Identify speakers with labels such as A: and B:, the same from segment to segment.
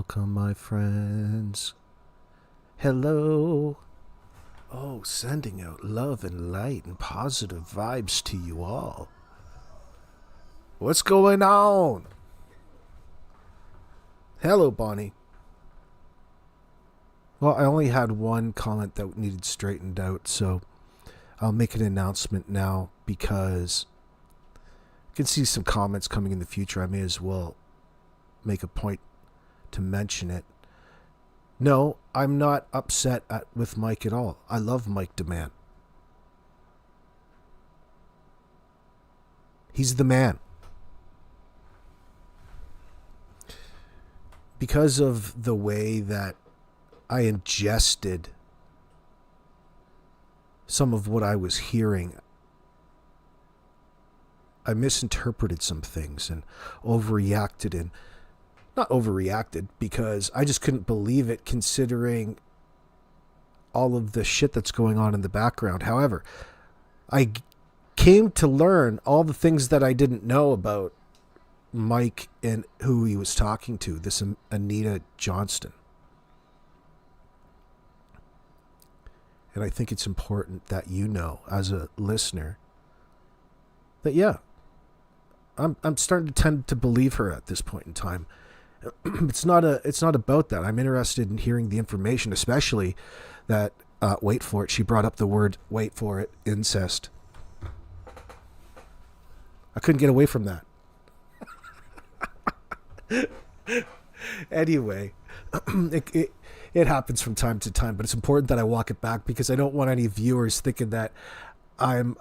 A: Welcome, my friends. Hello. Oh, sending out love and light and positive vibes to you all. What's going on? Hello, Bonnie. Well, I only had one comment that needed straightened out, so I'll make an announcement now because I can see some comments coming in the future. I may as well make a point to mention it. No, I'm not upset with Mike at all. I love Mike Dammann. He's the man. Because of the way that I ingested some of what I was hearing, I misinterpreted some things and overreacted, and not overreacted because I just couldn't believe it considering all of the shit that's going on in the background. However, I came to learn all the things that I didn't know about Mike and who he was talking to, this Anita Johnston. And I think it's important that you know, as a listener, that yeah, I'm starting to tend to believe her at this point in time. It's not about that. I'm interested in hearing the information, especially that wait for it. She brought up the word, wait for it, incest. I couldn't get away from that. Anyway, it happens from time to time, but it's important that I walk it back because I don't want any viewers thinking that I'm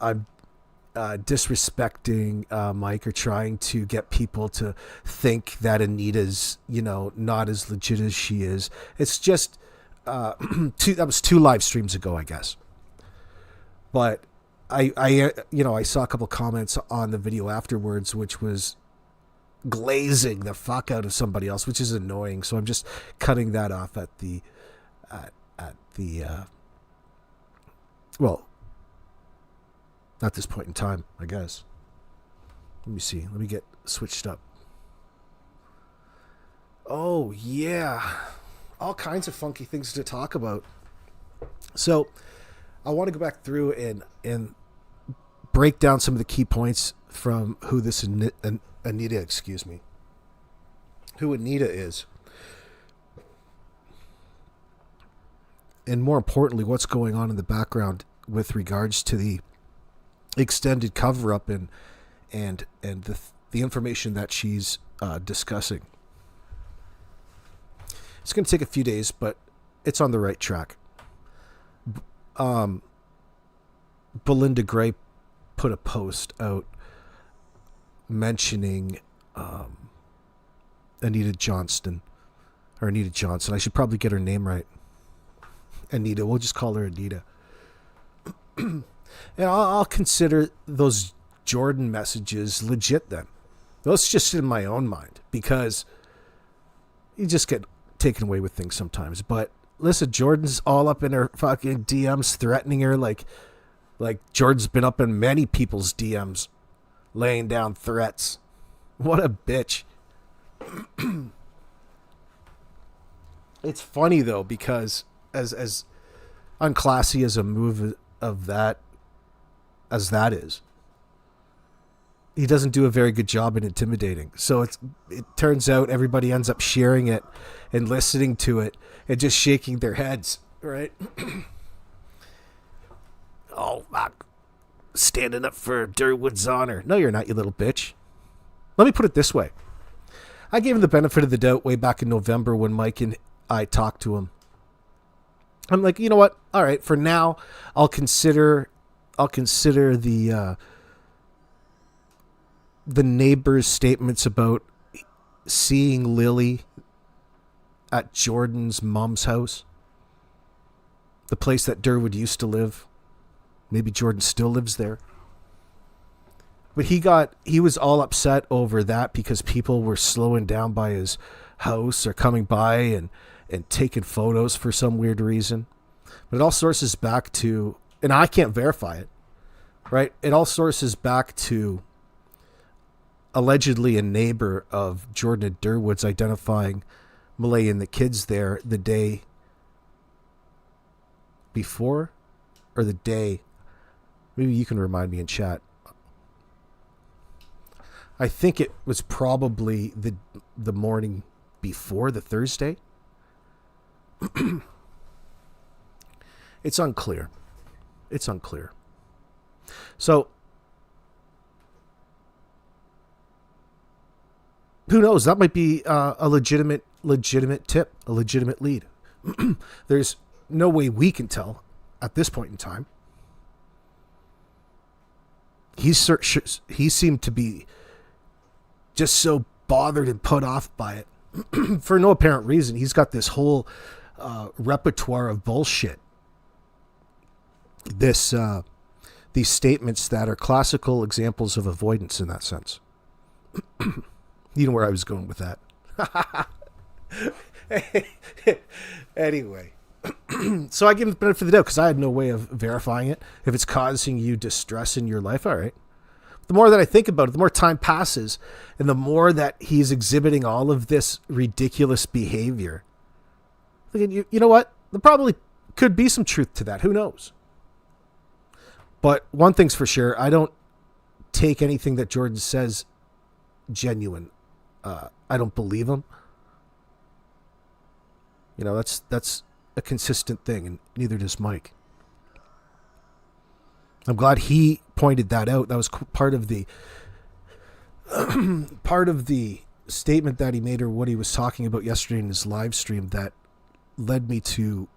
A: disrespecting Mike or trying to get people to think that Anita's, not as legit as she is. It's just that was 2 live streams ago, I guess. But I saw a couple comments on the video afterwards, which was glazing the fuck out of somebody else, which is annoying. So I'm just cutting that off at the at this point in time, I guess. Let me see. Let me get switched up. Oh, yeah. All kinds of funky things to talk about. So I want to go back through and break down some of the key points from who this Anita is. And more importantly, what's going on in the background with regards to the extended cover-up and the information that she's discussing. It's going to take a few days, but it's on the right track. Belinda Gray put a post out mentioning Anita Johnston. I should probably get her name right. Anita. We'll just call her Anita. And I'll consider those Jordan messages legit then. Those just in my own mind because you just get taken away with things sometimes. But listen, Jordan's all up in her fucking DMs threatening her like Jordan's been up in many people's DMs laying down threats. What a bitch. It's funny though because as unclassy as a move of that as that is, he doesn't do a very good job in intimidating. So it turns out everybody ends up sharing it and listening to it and just shaking their heads, right? Oh, fuck. Standing up for Derwood's honor. No, you're not, you little bitch. Let me put it this way. I gave him the benefit of the doubt way back in November when Mike and I talked to him. I'm like, you know what? All right, for now, I'll consider the neighbor's statements about seeing Lilly at Jordan's mom's house, the place that Derwood used to live. Maybe Jordan still lives there. But he was all upset over that because people were slowing down by his house or coming by and taking photos for some weird reason. But it all sources back to, and I can't verify it, right? It all sources back to allegedly a neighbor of Jordan and Derwood's identifying Malaya and the kids there the day before, or the day, maybe you can remind me in chat. I think it was probably the morning before, the Thursday. It's unclear. It's unclear. So, who knows? That might be a legitimate tip, a legitimate lead. There's no way we can tell at this point in time. He seemed to be just so bothered and put off by it for no apparent reason. He's got this whole repertoire of bullshit. These statements that are classical examples of avoidance in that sense. You know where I was going with that. Anyway. So I give him the benefit of the doubt because I had no way of verifying it. If it's causing you distress in your life, all right. The more that I think about it, the more time passes, and the more that he's exhibiting all of this ridiculous behavior. You know what? There probably could be some truth to that. Who knows? But one thing's for sure, I don't take anything that Jordan says genuine. I don't believe him. You know, that's a consistent thing, and neither does Mike. I'm glad he pointed that out. That was part of the statement that he made, or what he was talking about yesterday in his live stream, that led me to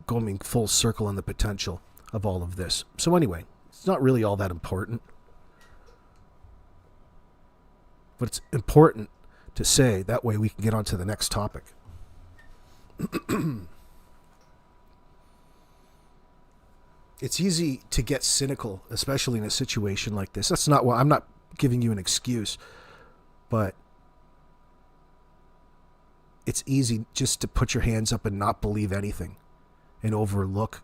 A: going full circle on the potential of all of this. So anyway, it's not really all that important. But it's important to say, that way we can get on to the next topic. It's easy to get cynical, especially in a situation like this. That's not why I'm not giving you an excuse, but it's easy just to put your hands up and not believe anything and overlook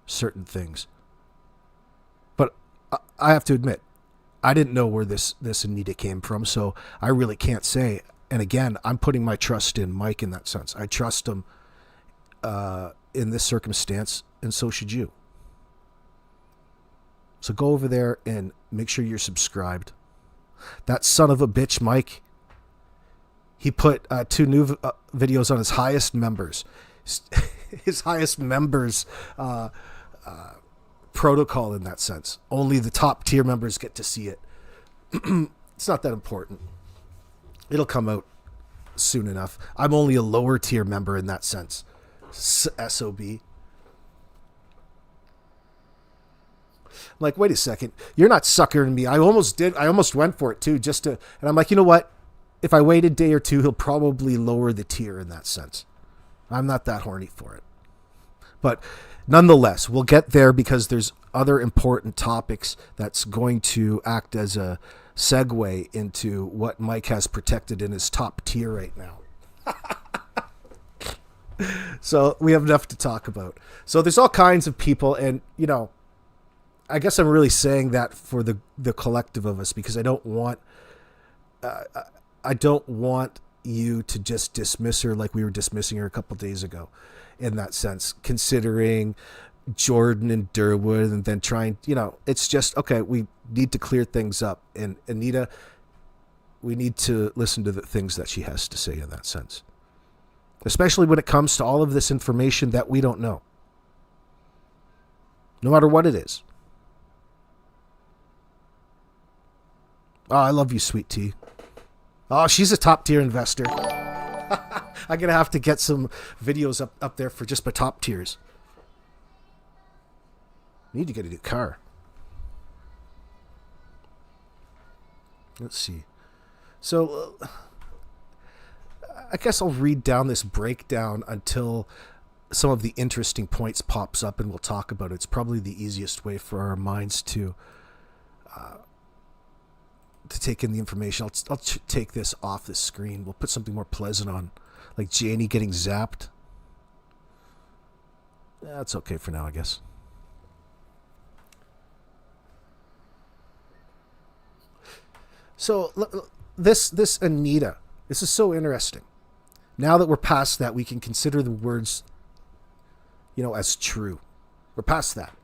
A: certain things. But I have to admit, I didn't know where this Anita came from, so I really can't say. And again, I'm putting my trust in Mike in that sense. I trust him in this circumstance, and so should you. So go over there and make sure you're subscribed. That son of a bitch, Mike, he put 2 new videos on his highest members. His highest members protocol in that sense. Only the top tier members get to see it. It's not that important. It'll come out soon enough. I'm only a lower tier member in that sense. SOB. I'm like, wait a second. You're not suckering me. I almost did. I almost went for it too, just to, and I'm like, you know what? If I wait a day or two, he'll probably lower the tier in that sense. I'm not that horny for it. But nonetheless, we'll get there because there's other important topics that's going to act as a segue into what Mike has protected in his top tier right now. So we have enough to talk about. So there's all kinds of people, and, you know, I guess I'm really saying that for the collective of us, because I don't want you to just dismiss her like we were dismissing her a couple days ago, in that sense, considering Jordan and Derwood, and then trying, you know, it's just, okay, we need to clear things up. And Anita, we need to listen to the things that she has to say in that sense, especially when it comes to all of this information that we don't know, no matter what it is. Oh, I love you, sweet tea. Oh, she's a top tier investor. I'm going to have to get some videos up there for just my top tiers. I need to get a new car. Let's see. So, I guess I'll read down this breakdown until some of the interesting points pops up and we'll talk about it. It's probably the easiest way for our minds to take in the information. I'll take this off the screen. We'll put something more pleasant on, like Janie getting zapped. That's okay for now, I guess. So this Anita, this is so interesting. Now that we're past that, we can consider the words, as true. We're past that.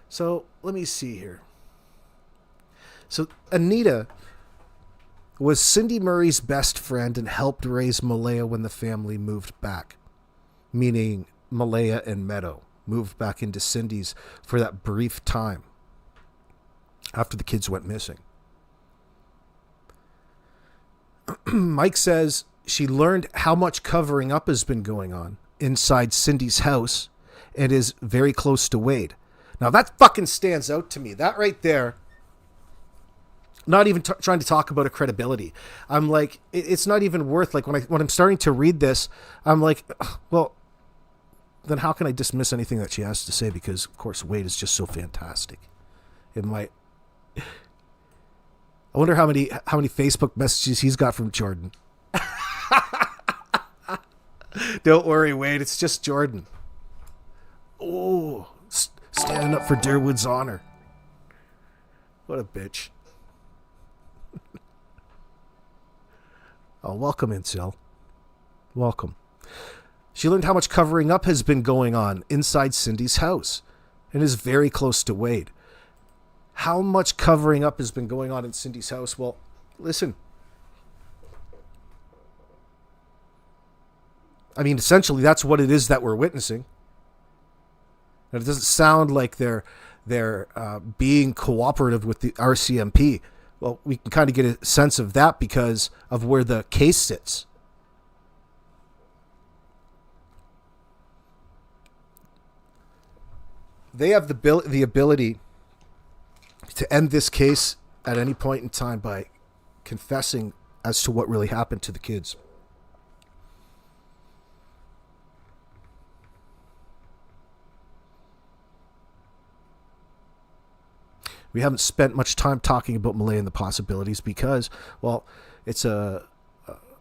A: So let me see here. So Anita was Cindy Murray's best friend and helped raise Malaya when the family moved back, meaning Malaya and Meadow moved back into Cindy's for that brief time after the kids went missing. Mike says she learned how much covering up has been going on inside Cindy's house and is very close to Wade. Now that fucking stands out to me. That right there, not even trying to talk about a credibility. I'm like, it's not even worth, like, when I'm starting to read this, I'm like, well, then how can I dismiss anything that she has to say? Because of course Wade is just so fantastic. I wonder how many Facebook messages he's got from Jordan. Don't worry, Wade. It's just Jordan. Oh, standing up for Derwood's honor. What a bitch. Oh, welcome, Incel. Welcome. She learned how much covering up has been going on inside Cindy's house and is very close to Wade. How much covering up has been going on in Cindy's house? Well, listen. I mean, essentially, that's what it is that we're witnessing. And it doesn't sound like they're being cooperative with the RCMP. Well, we can kind of get a sense of that because of where the case sits. They have the ability to end this case at any point in time by confessing as to what really happened to the kids. We haven't spent much time talking about Malaya and the possibilities because, well, it's a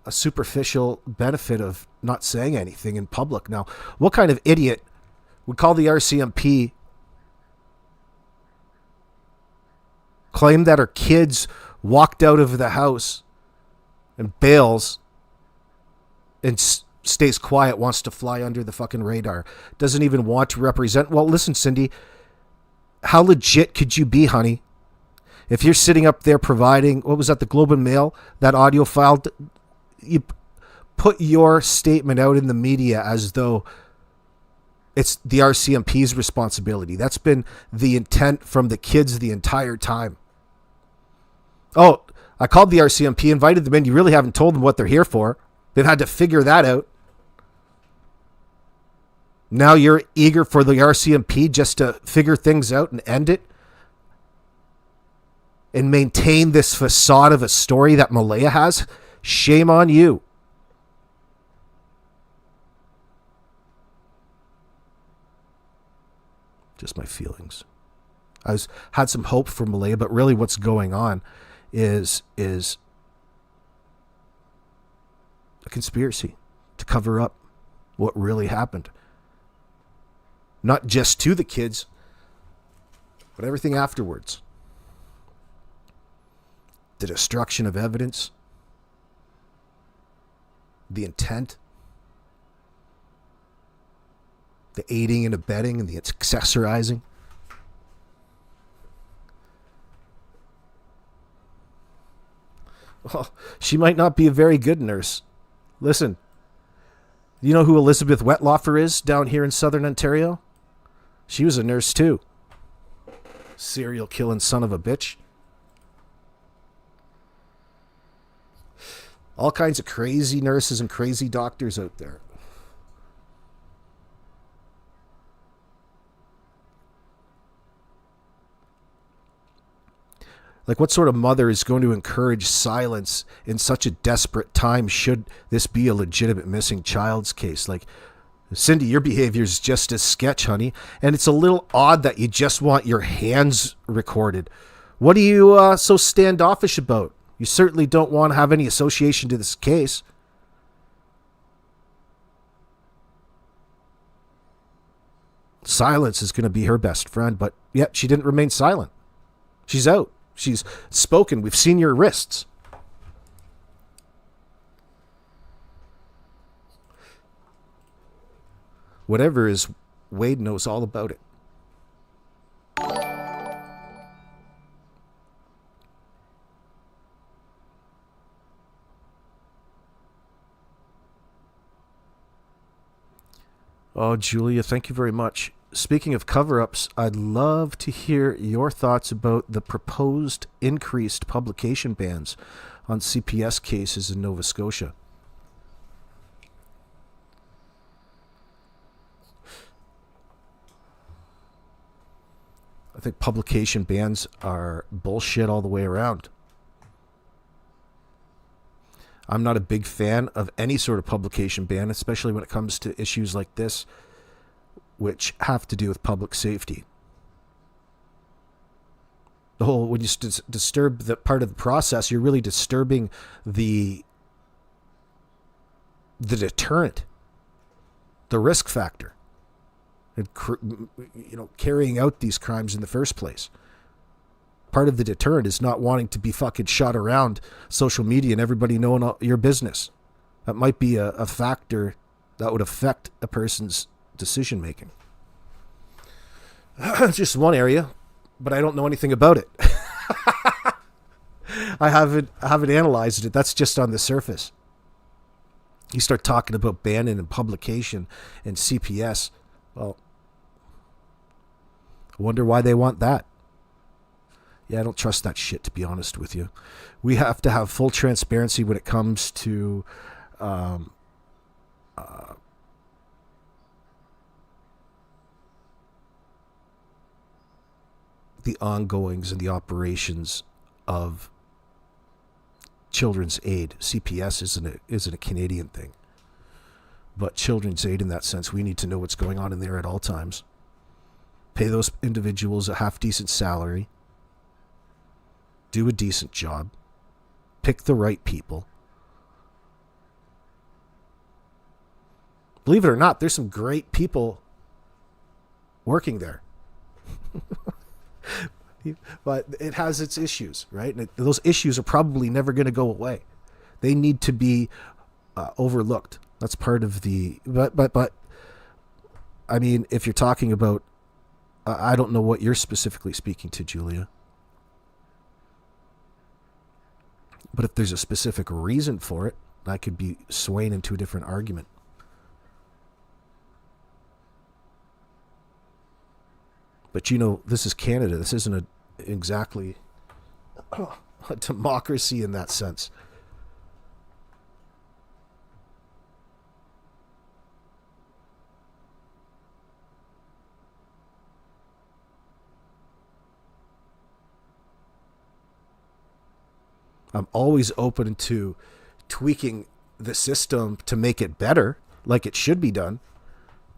A: superficial benefit of not saying anything in public. Now, what kind of idiot would call the RCMP, claim that her kids walked out of the house and bails and stays quiet, wants to fly under the fucking radar, doesn't even want to represent? Well, listen, Cindy, how legit could you be, honey? If you're sitting up there providing, what was that, the Globe and Mail, that audio file, you put your statement out in the media as though it's the RCMP's responsibility. That's been the intent from the kids the entire time. Oh, I called the RCMP, invited them in. You really haven't told them what they're here for. They've had to figure that out. Now you're eager for the RCMP just to figure things out and end it and maintain this facade of a story that Malaya has? Shame on you. Just my feelings. Had some hope for Malaya, but really what's going on is a conspiracy to cover up what really happened. Not just to the kids, but everything afterwards. The destruction of evidence, the intent, the aiding and abetting and the accessorizing. Well, she might not be a very good nurse. Listen, you know who Elizabeth Wettlaufer is down here in southern Ontario? She was a nurse too. Serial killing son of a bitch. All kinds of crazy nurses and crazy doctors out there. Like, what sort of mother is going to encourage silence in such a desperate time should this be a legitimate missing child's case? Like, Cindy, your behavior is just as sketch, honey. And it's a little odd that you just want your hands recorded. What are you so standoffish about? You certainly don't want to have any association to this case. Silence is going to be her best friend, but yet she didn't remain silent. She's out. She's spoken. We've seen your wrists. whatever is, Wade knows all about it. Oh, Julia, thank you very much. Speaking of cover-ups, I'd love to hear your thoughts about the proposed increased publication bans on CPS cases in Nova Scotia. I think publication bans are bullshit all the way around. I'm not a big fan of any sort of publication ban, especially when it comes to issues like this, which have to do with public safety. The whole, when you disturb the part of the process, you're really disturbing the deterrent, the risk factor, and carrying out these crimes in the first place. Part of the deterrent is not wanting to be fucking shot around social media and everybody knowing all your business. That might be a factor that would affect a person's decision making. It's just one area, but I don't know anything about it. I haven't analyzed it. That's just on the surface. You start talking about banning and publication and CPS. Well, I wonder why they want that. Yeah, I don't trust that shit, to be honest with you. We have to have full transparency when it comes to the ongoings and the operations of Children's Aid. CPS isn't a Canadian thing. But Children's Aid, in that sense, we need to know what's going on in there at all times. Pay those individuals a half-decent salary. Do a decent job. Pick the right people. Believe it or not, there's some great people working there. But it has its issues, right? And those issues are probably never going to go away. They need to be overlooked. That's part of the... But I mean, if you're talking about... I don't know what you're specifically speaking to, Julia. But if there's a specific reason for it, I could be swaying into a different argument. But this is Canada. This isn't exactly a democracy in that sense. I'm always open to tweaking the system to make it better, like it should be done.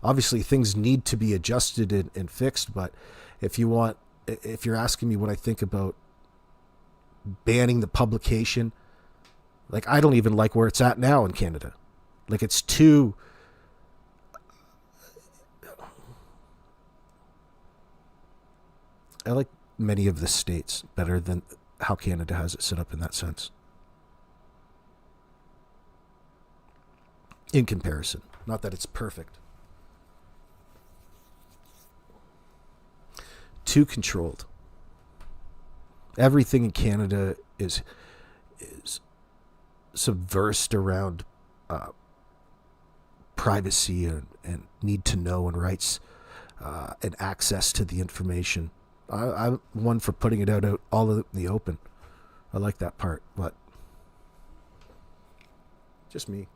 A: Obviously, things need to be adjusted and fixed, but if you're asking me what I think about banning the publication, like, I don't even like where it's at now in Canada. Like, it's too... I like many of the states better than how Canada has it set up in that sense. In comparison. Not that it's perfect. Too controlled. Everything in Canada is subversed around privacy and need to know and rights and access to the information. I'm one for putting it out all in the open. I like that part, but just me.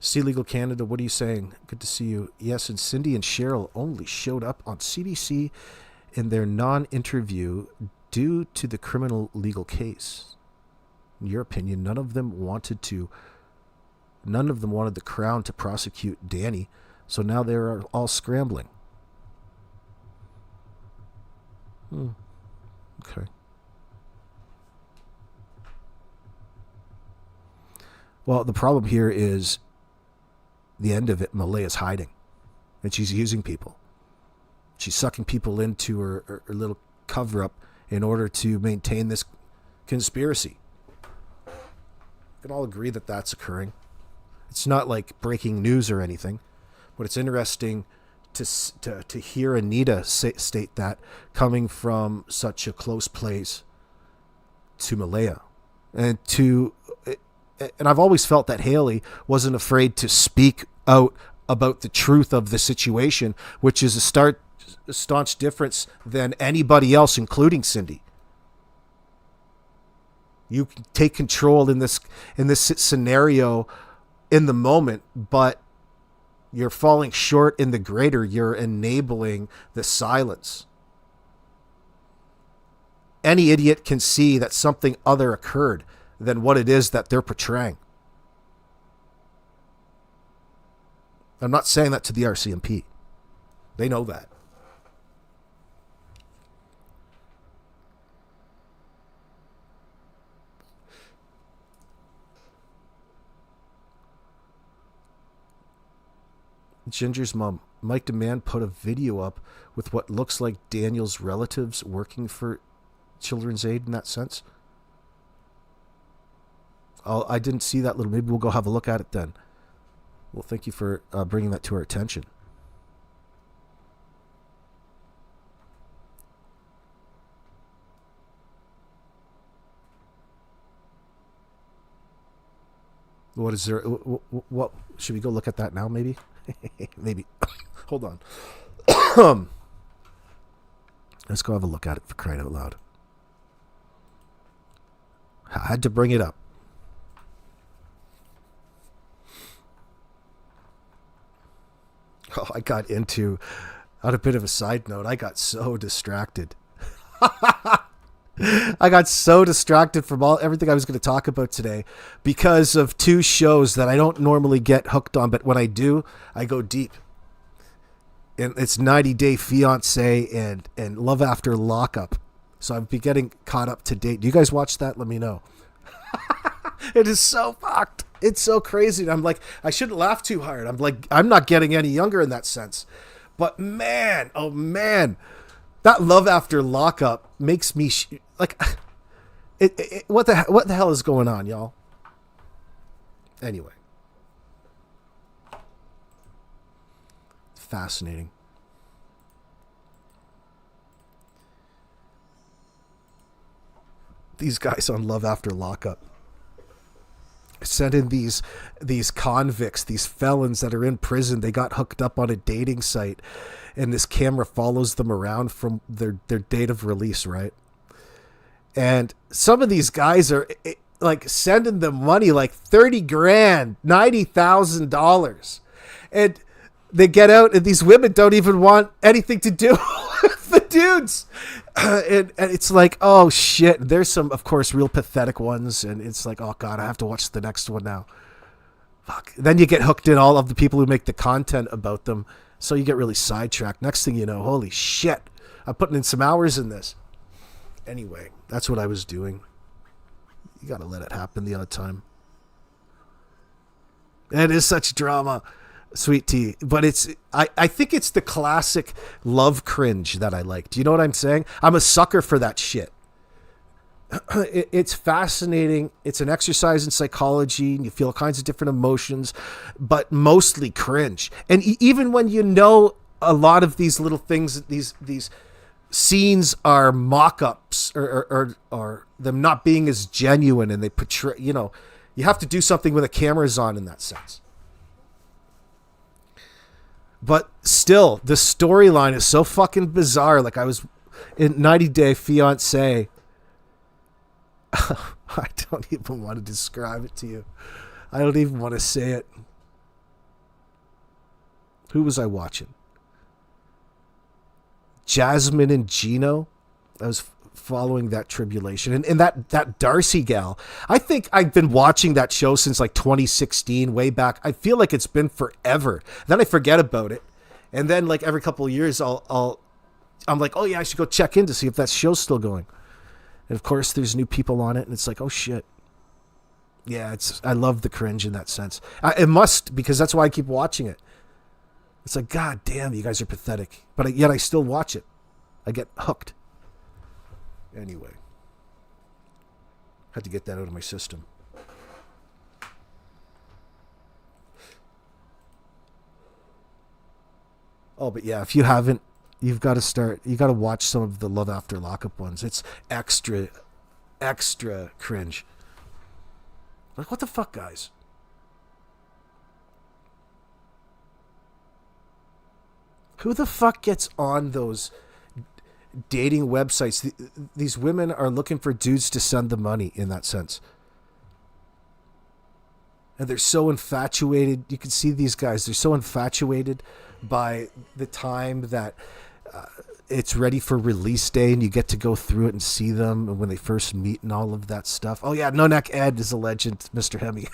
A: Sea Legal Canada, what are you saying? Good to see you. Yes, and Cindy and Cheryl only showed up on CBC in their non-interview due to the criminal legal case. In your opinion, none of them wanted the Crown to prosecute Danny, so now they're all scrambling. Okay. Well, the problem here is the end of it. Malaya's hiding, and she's using people. She's sucking people into her little cover-up in order to maintain this conspiracy. We can all agree that that's occurring. It's not like breaking news or anything, but it's interesting to hear Anita state that coming from such a close place to Malaya. And I've always felt that Haley wasn't afraid to speak out about the truth of the situation, which is a staunch difference than anybody else, including Cindy. You can take control in this scenario in the moment, but you're falling short in the greater. You're enabling the silence. Any idiot can see that something other occurred than what it is that they're portraying. I'm not saying that to the RCMP. They know that. Ginger's mom, Mike Dammann, put a video up with what looks like Daniel's relatives working for Children's Aid in that sense. I didn't see that little. Maybe we'll go have a look at it then. Well, thank you for bringing that to our attention. What is there? What should we go look at that now? Maybe. Maybe. Hold on. Let's go have a look at it, for crying out loud. I had to bring it up. Oh, I got into, on a bit of a side note, I got so distracted. I got so distracted from everything I was going to talk about today because of two shows that I don't normally get hooked on, but when I do, I go deep. And it's 90 Day Fiancé and Love After Lockup. So I've been getting caught up to date. Do you guys watch that? Let me know. It is so fucked. It's so crazy. And I'm like, I shouldn't laugh too hard. I'm like, I'm not getting any younger in that sense. But man, oh man, that Love After Lockup makes me like, what the hell is going on, y'all? Anyway, fascinating. These guys on Love After Lockup sent in these convicts, these felons that are in prison. They got hooked up on a dating site, and this camera follows them around from their date of release, right? And some of these guys are like sending them money, like 30 grand, $90,000. And they get out, and these women don't even want anything to do with the dudes. And it's like, oh shit. There's some, of course, real pathetic ones. And it's like, oh God, I have to watch the next one now. Fuck. Then you get hooked in all of the people who make the content about them. So you get really sidetracked. Next thing you know, holy shit, I'm putting in some hours in this. Anyway, that's what I was doing. You got to let it happen the other time. It is such drama. Sweet tea. But I think it's the classic love cringe that I like. Do you know what I'm saying? I'm a sucker for that shit. It's fascinating. It's an exercise in psychology, and you feel all kinds of different emotions, but mostly cringe. And even when you know a lot of these little things, these scenes are mock-ups or them not being as genuine, and they portray, you have to do something when the camera's on in that sense. But still, the storyline is so fucking bizarre. Like I was in 90 Day Fiancé. I don't even want to describe it to you. I don't even want to say it. Who was I watching? Jasmine and Gino. I was following that tribulation. And that Darcy gal. I think I've been watching that show since like 2016, way back. I feel like it's been forever. Then I forget about it. And then like every couple of years I'm like, oh yeah, I should go check in to see if that show's still going. And of course there's new people on it, and it's like, oh shit. Yeah, I love the cringe in that sense. It must, because that's why I keep watching it. It's like, God damn, you guys are pathetic. But yet I still watch it. I get hooked. Anyway. Had to get that out of my system. Oh, but yeah, if you haven't, you've got to start. You got to watch some of the Love After Lockup ones. It's extra cringe. Like, what the fuck, guys? Who the fuck gets on those dating websites? These women are looking for dudes to send them money in that sense. And they're so infatuated. You can see these guys. They're so infatuated by the time that it's ready for release day and you get to go through it and see them and when they first meet and all of that stuff. Oh, yeah. No Neck Ed is a legend, Mr. Hemi.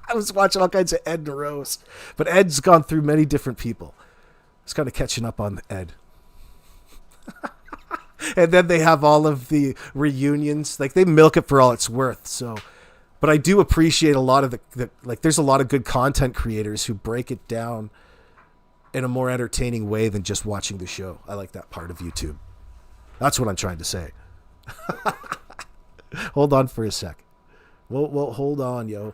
A: I was watching all kinds of Ed and Rose. But Ed's gone through many different people. It's kind of catching up on Ed. And then they have all of the reunions. Like, they milk it for all it's worth. So, but I do appreciate a lot of the like, there's a lot of good content creators who break it down in a more entertaining way than just watching the show. I like that part of YouTube. That's what I'm trying to say. Hold on for a sec. Well, hold on, yo.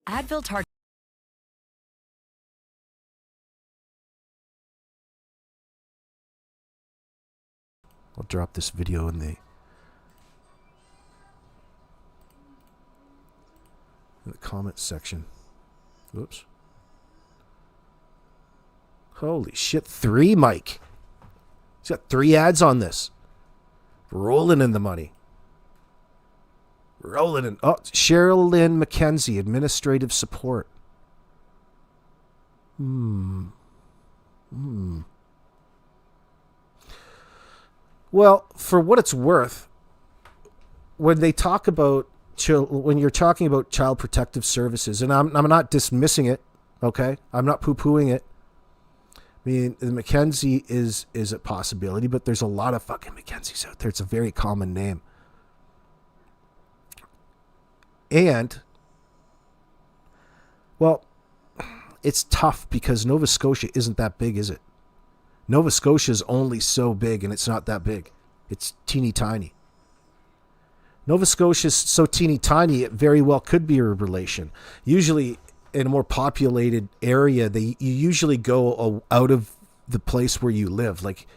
B: Advil target.
A: I'll drop this video in the comment section. Whoops. Holy shit, 3, Mike. He's got 3 ads on this. Rolling in the money. Rolling in. Oh, Sherilyn McKenzie, administrative support. Well, for what it's worth, when they talk about when you're talking about child protective services, and I'm not dismissing it, okay? I'm not poo-pooing it. I mean, the McKenzie is a possibility, but there's a lot of fucking McKenzies out there. It's a very common name. And, well, it's tough because Nova Scotia isn't that big, is it? Nova Scotia is only so big, and it's not that big. It's teeny tiny. Nova Scotia is so teeny tiny, it very well could be a relation. Usually, in a more populated area, you usually go out of the place where you live, like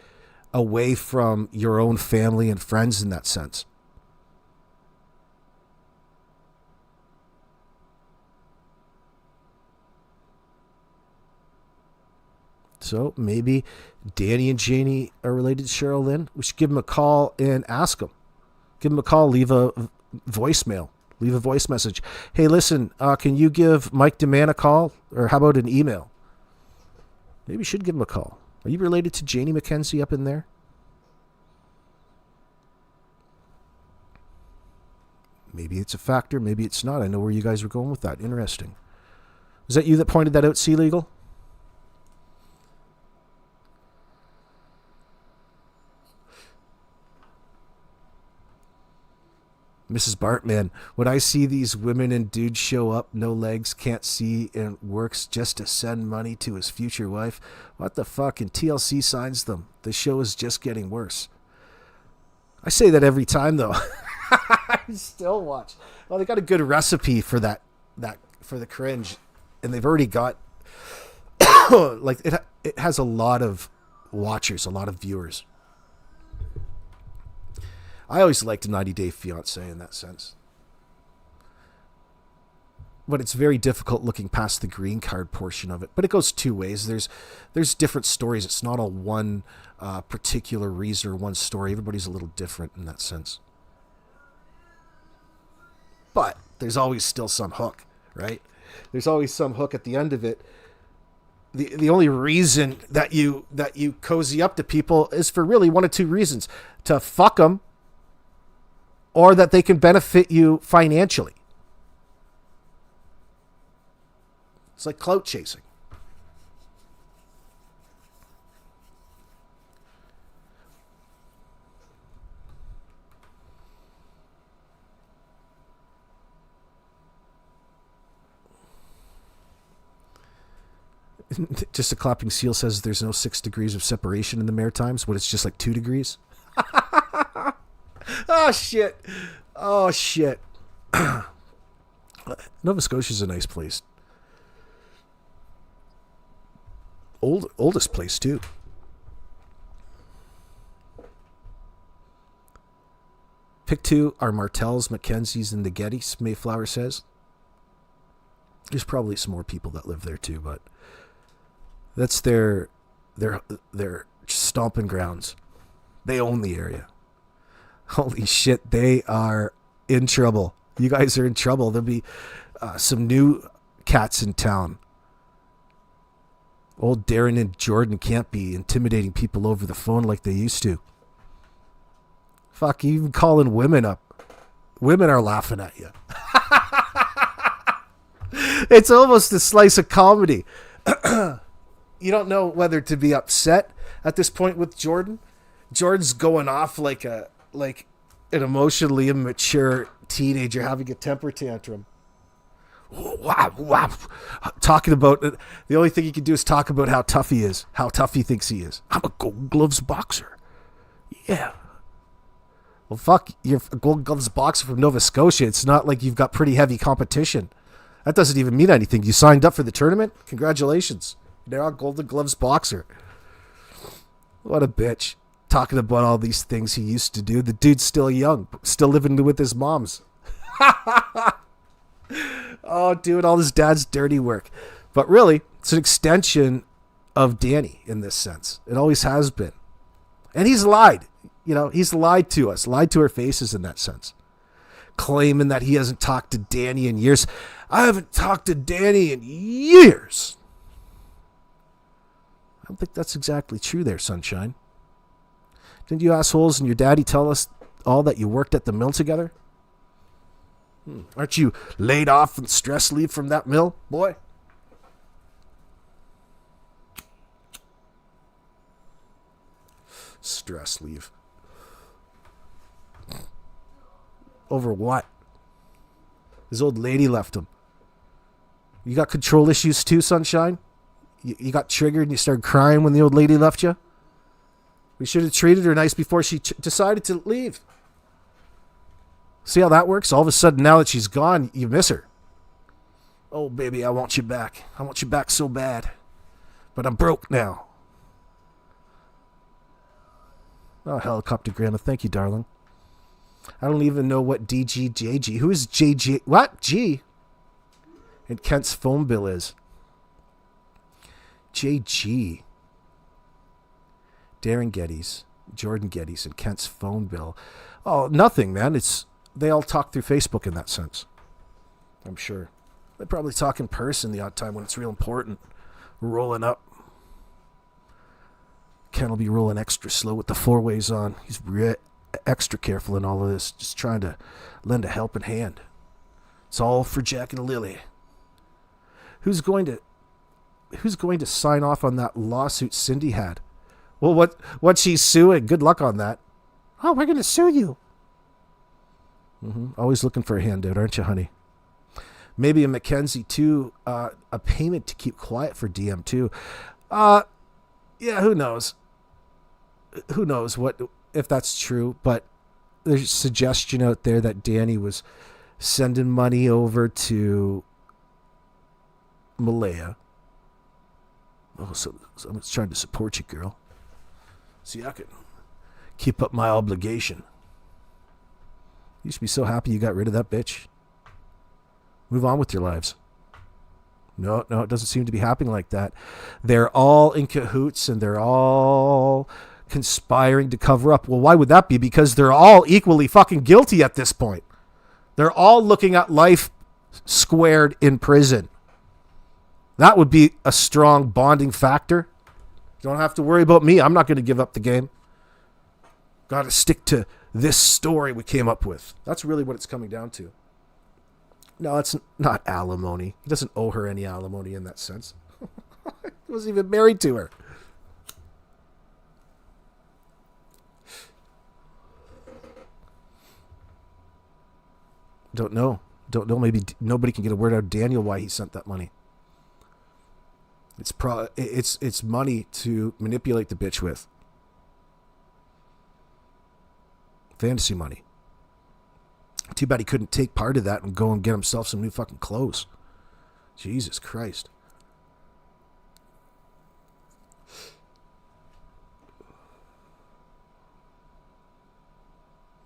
A: away from your own family and friends in that sense. So maybe Danny and Janie are related to Cheryl Lynn. We should give them a call and ask them. Give them a call. Leave a voicemail. Leave a voice message. Hey, listen, can you give Mike Dammann a call? Or how about an email? Maybe we should give him a call. Are you related to Janie McKenzie up in there? Maybe it's a factor. Maybe it's not. I know where you guys were going with that. Interesting. Was that you that pointed that out, Sea Legal? Mrs. Bartman, when I see these women and dudes show up, no legs, can't see, and works just to send money to his future wife, what the fuck? And TLC signs them. The show is just getting worse. I say that every time, though. I still watch. Well, they got a good recipe for that for the cringe, and they've already got like it has a lot of watchers, a lot of viewers. I always liked 90 Day Fiancé in that sense. But it's very difficult looking past the green card portion of it. But it goes 2 ways. There's different stories. It's not all one particular reason or one story. Everybody's a little different in that sense. But there's always still some hook, right? There's always some hook at the end of it. The only reason that you cozy up to people is for really 1 of 2 reasons. To fuck them, or that they can benefit you financially. It's like clout chasing. Just a clapping seal says there's no 6 degrees of separation in the Maritimes, but it's just like 2 degrees. Oh, shit. Oh, shit. Nova Scotia's a nice place. Oldest place, too. Pick 2 are Martells, McKenzies, and the Gettys, Mayflower says. There's probably some more people that live there, too, but that's their stomping grounds. They own the area. Holy shit, they are in trouble. You guys are in trouble. There'll be some new cats in town. Old Darren and Jordan can't be intimidating people over the phone like they used to. Fuck, even calling women up. Women are laughing at you. It's almost a slice of comedy. You don't know whether to be upset at this point with Jordan. Jordan's going off like an emotionally immature teenager having a temper tantrum. Talking about the only thing he can do is talk about how tough he is, how tough he thinks he is. I'm a Gold Gloves boxer. Yeah. Well, fuck, you're a Gold Gloves boxer from Nova Scotia. It's not like you've got pretty heavy competition. That doesn't even mean anything. You signed up for the tournament? Congratulations. You're a Golden Gloves boxer. What a bitch. Talking about all these things he used to do. The dude's still young, still living with his moms. Oh, doing all his dad's dirty work. But really, it's an extension of Danny in this sense. It always has been. And he's lied. You know, he's lied to us, lied to our faces in that sense. Claiming that he hasn't talked to Danny in years. I haven't talked to Danny in years. I don't think that's exactly true there, Sunshine. Didn't you assholes and your daddy tell us all that you worked at the mill together? Aren't you laid off and stress leave from that mill, boy? Stress leave. Over what? His old lady left him. You got control issues too, Sunshine? You got triggered and you started crying when the old lady left you? We should have treated her nice before she decided to leave. See how that works? All of a sudden, now that she's gone, you miss her. Oh, baby, I want you back. I want you back so bad. But I'm broke now. Oh, helicopter grandma. Thank you, darling. I don't even know what DGJG. Who is JG? What? G? And Kent's phone bill is. JG. Darren Geddes, Jordan Geddes, and Kent's phone bill. Oh, nothing, man. They all talk through Facebook in that sense. I'm sure. They probably talk in person the odd time when it's real important. Rolling up. Ken will be rolling extra slow with the 4-ways on. He's extra careful in all of this, just trying to lend a helping hand. It's all for Jack and Lily. Who's going to sign off on that lawsuit Cindy had? Well, what she's suing? Good luck on that. Oh, we're going to sue you. Always looking for a handout, aren't you, honey? Maybe a McKenzie too. A payment to keep quiet for DM too. Yeah, who knows? Who knows what if that's true? But there's a suggestion out there that Danny was sending money over to Malaya. Oh, so I'm trying to support you, girl. See, I can keep up my obligation. You should be so happy you got rid of that bitch. Move on with your lives. No, it doesn't seem to be happening like that. They're all in cahoots and they're all conspiring to cover up. Well, why would that be? Because they're all equally fucking guilty at this point. They're all looking at life squared in prison. That would be a strong bonding factor. You don't have to worry about me. I'm not going to give up the game. Got to stick to this story we came up with. That's really what it's coming down to. No, it's not alimony. He doesn't owe her any alimony in that sense. He wasn't even married to her. Don't know. Maybe nobody can get a word out of Daniel why he sent that money. It's money to manipulate the bitch with. Fantasy money. Too bad he couldn't take part of that and go and get himself some new fucking clothes. Jesus Christ.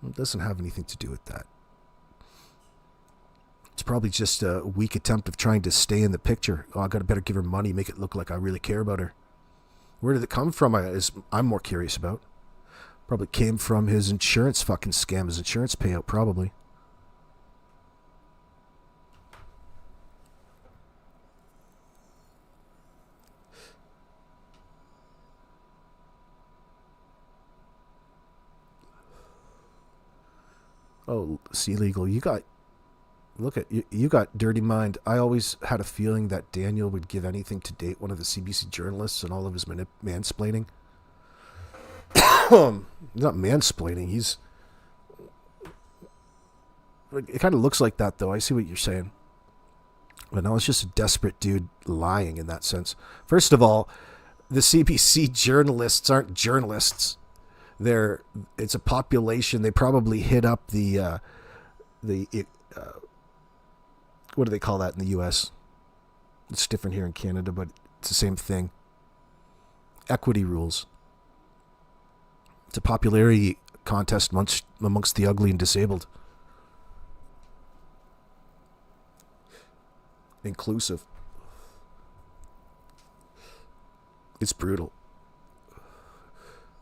A: It doesn't have anything to do with that. It's probably just a weak attempt of trying to stay in the picture. Oh, I gotta better give her money, make it look like I really care about her. Where did it come from? I'm more curious about. Probably came from his insurance fucking scam, his insurance payout, probably. Oh, Sea Legal, you got dirty mind. I always had a feeling that Daniel would give anything to date one of the CBC journalists and all of his mansplaining. Not mansplaining. It kind of looks like that, though. I see what you're saying. But no, it's just a desperate dude lying in that sense. First of all, the CBC journalists aren't journalists. It's a population. They probably hit up the what do they call that in the U.S.? It's different here in Canada, but it's the same thing. Equity rules. It's a popularity contest amongst the ugly and disabled. Inclusive. It's brutal.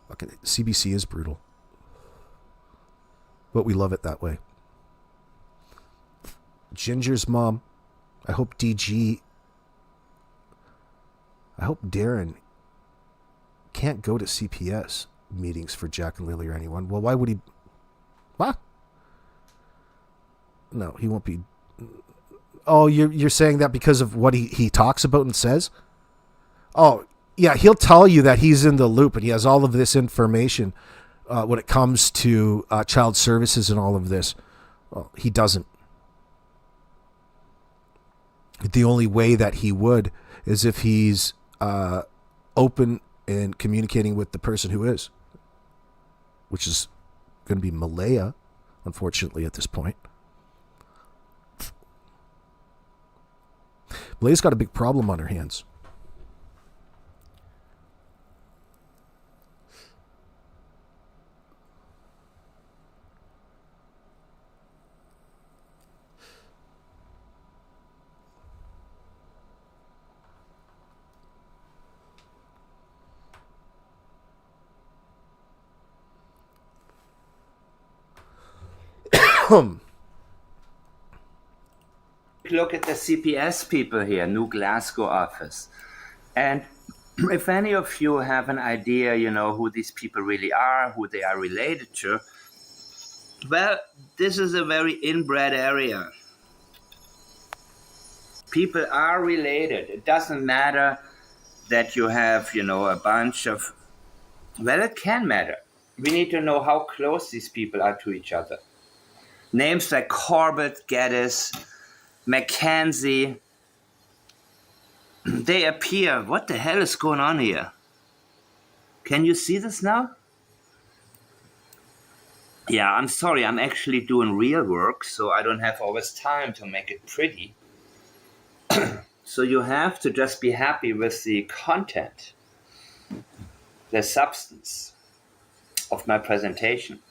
A: Fucking CBC is brutal. But we love it that way. Ginger's mom. I hope Darren can't go to CPS meetings for Jack and Lily or anyone. Well, why would he? What? No, he won't be. Oh, you're saying that because of what he talks about and says? Oh, yeah, he'll tell you that he's in the loop and he has all of this information when it comes to child services and all of this. Well, he doesn't. The only way that he would is if he's open and communicating with the person who is, which is going to be Malaya, unfortunately, at this point. Malaya's got a big problem on her hands.
C: Look at the CPS people here, New Glasgow office. And if any of you have an idea, who these people really are, who they are related to, well, this is a very inbred area. People are related. It doesn't matter that you have, a bunch of... Well, it can matter. We need to know how close these people are to each other. Names like Corbett, Geddes, McKenzie, they appear. What the hell is going on here? Can you see this now? Yeah, I'm sorry. I'm actually doing real work, so I don't have always time to make it pretty. So you have to just be happy with the content, the substance of my presentation.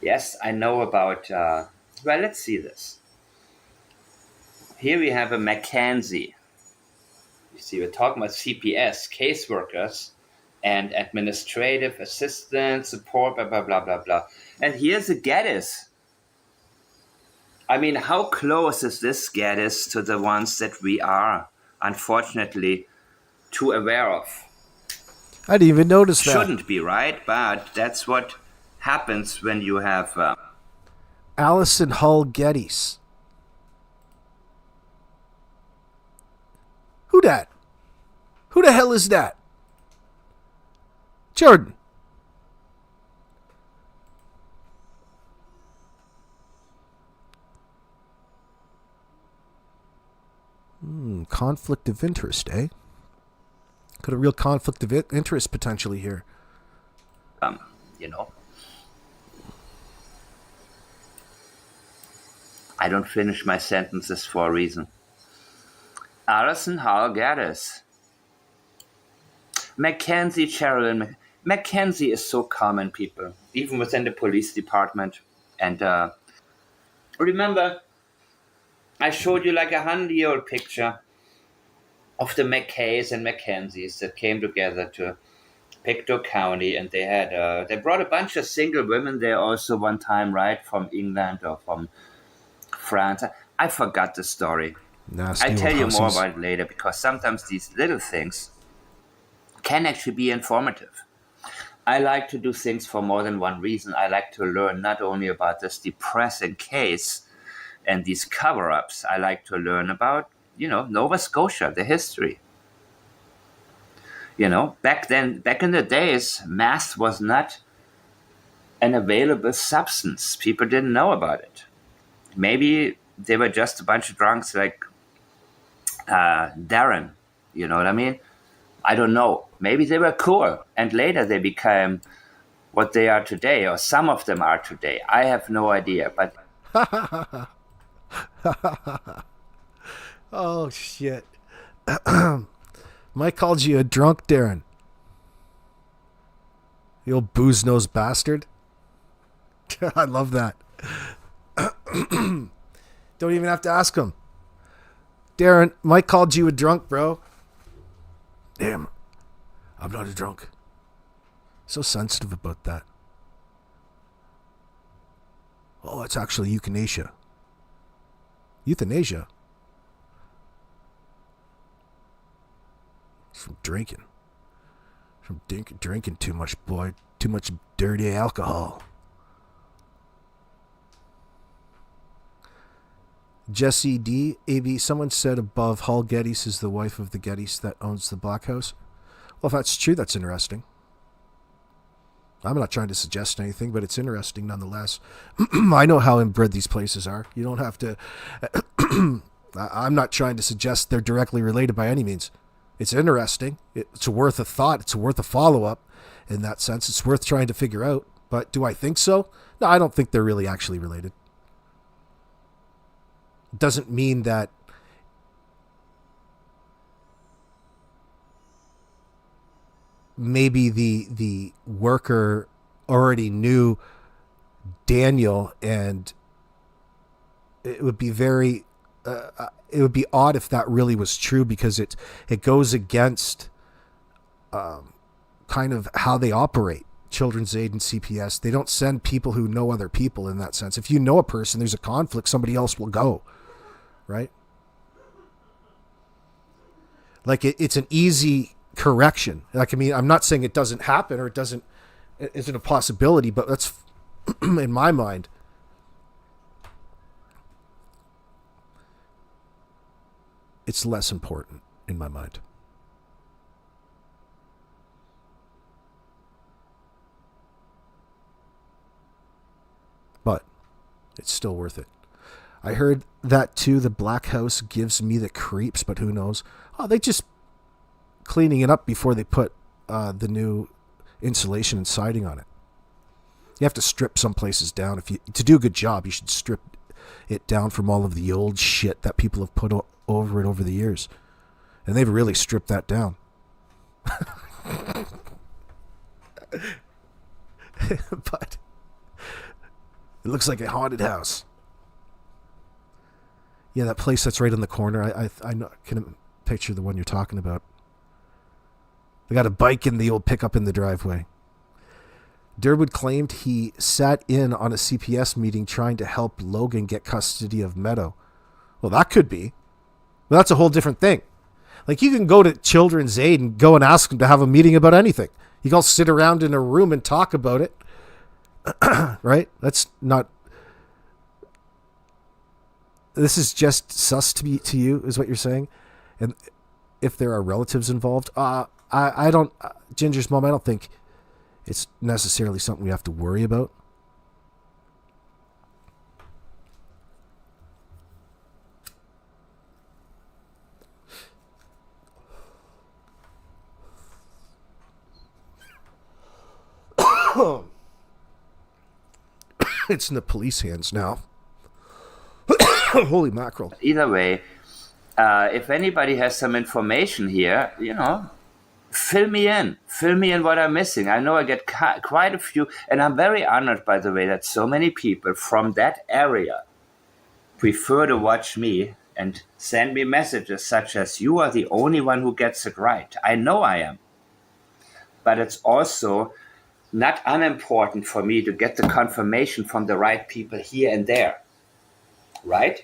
C: Yes, I know about... well, let's see this. Here we have a McKenzie. You see, we're talking about CPS, caseworkers, and administrative assistant, support, blah, blah, blah, blah, blah. And here's a Geddes. I mean, how close is this Geddes to the ones that we are, unfortunately, too aware of?
A: I didn't even notice that.
C: Shouldn't be, right? But that's what happens when you have...
A: Allison Hull Gettys. Who that? Who the hell is that? Jordan. Conflict of interest, eh? Got a real conflict of interest potentially here.
C: You know. I don't finish my sentences for a reason. Alison Hall Gaddis. McKenzie, Sherilyn. McKenzie is so common, people, even within the police department. And remember, I showed you like a 100-year-old picture of the McKays and McKenzies that came together to Pictou County, and they had they brought a bunch of single women there also one time, right, from England or from France. I forgot the story.
A: Nasty
C: I'll tell you more
A: hussies.
C: about it later, because sometimes these little things can actually be informative. I like to do things for more than one reason. I like to learn not only about this depressing case and these cover-ups. I like to learn about, Nova Scotia, the history. Back in the days, meth was not an available substance. People didn't know about it. Maybe they were just a bunch of drunks like Darren. You know what I mean? I don't know. Maybe they were cool, and later they became what they are today, or some of them are today. I have no idea, but...
A: Oh, shit. Mike called you a drunk, Darren. The old booze-nosed bastard. I love that. Don't even have to ask him. Darren, Mike called you a drunk, bro. Damn. I'm not a drunk. So sensitive about that. Oh, it's actually euthanasia. Euthanasia? It's from drinking. From drinking too much, boy. Too much dirty alcohol. Jesse D. AB, someone said above Hull Gettys is the wife of the Gettys that owns the Black House. Well, if that's true, that's interesting. I'm not trying to suggest anything, but it's interesting nonetheless. I know how inbred these places are. You don't have to... I'm not trying to suggest they're directly related by any means. It's interesting. It's worth a thought. It's worth a follow-up in that sense. It's worth trying to figure out. But do I think so? No, I don't think they're really actually related. Doesn't mean that maybe the worker already knew Daniel, and it would be very it would be odd if that really was true, because it goes against kind of how they operate. Children's Aid and CPS, they don't send people who know other people in that sense. If you know a person, there's a conflict, somebody else will go, right? Like it's an easy correction. Like, I mean, I'm not saying it doesn't happen or it isn't a possibility, but that's in my mind. It's less important in my mind. But it's still worth it. I heard that too. The Black House gives me the creeps, but who knows? Oh, they just cleaning it up before they put the new insulation and siding on it. You have to strip some places down. To do a good job, you should strip it down from all of the old shit that people have put over it over the years. And they've really stripped that down. But it looks like a haunted house. Yeah, that place that's right in the corner. I can picture the one you're talking about. They got a bike in the old pickup in the driveway. Derwood claimed he sat in on a CPS meeting trying to help Logan get custody of Meadow. Well, that could be. But that's a whole different thing. Like, you can go to Children's Aid and go and ask them to have a meeting about anything. You can all sit around in a room and talk about it. Right? That's not this is just sus to you, is what you're saying? And if there are relatives involved, I don't, Ginger's mom, I don't think it's necessarily something we have to worry about. It's in the police hands now. Holy mackerel.
C: Either way, if anybody has some information here, fill me in what I'm missing. I know I get quite a few, and I'm very honored, by the way, that so many people from that area prefer to watch me and send me messages such as, you are the only one who gets it right. I know I am. But it's also not unimportant for me to get the confirmation from the right people here and there, right?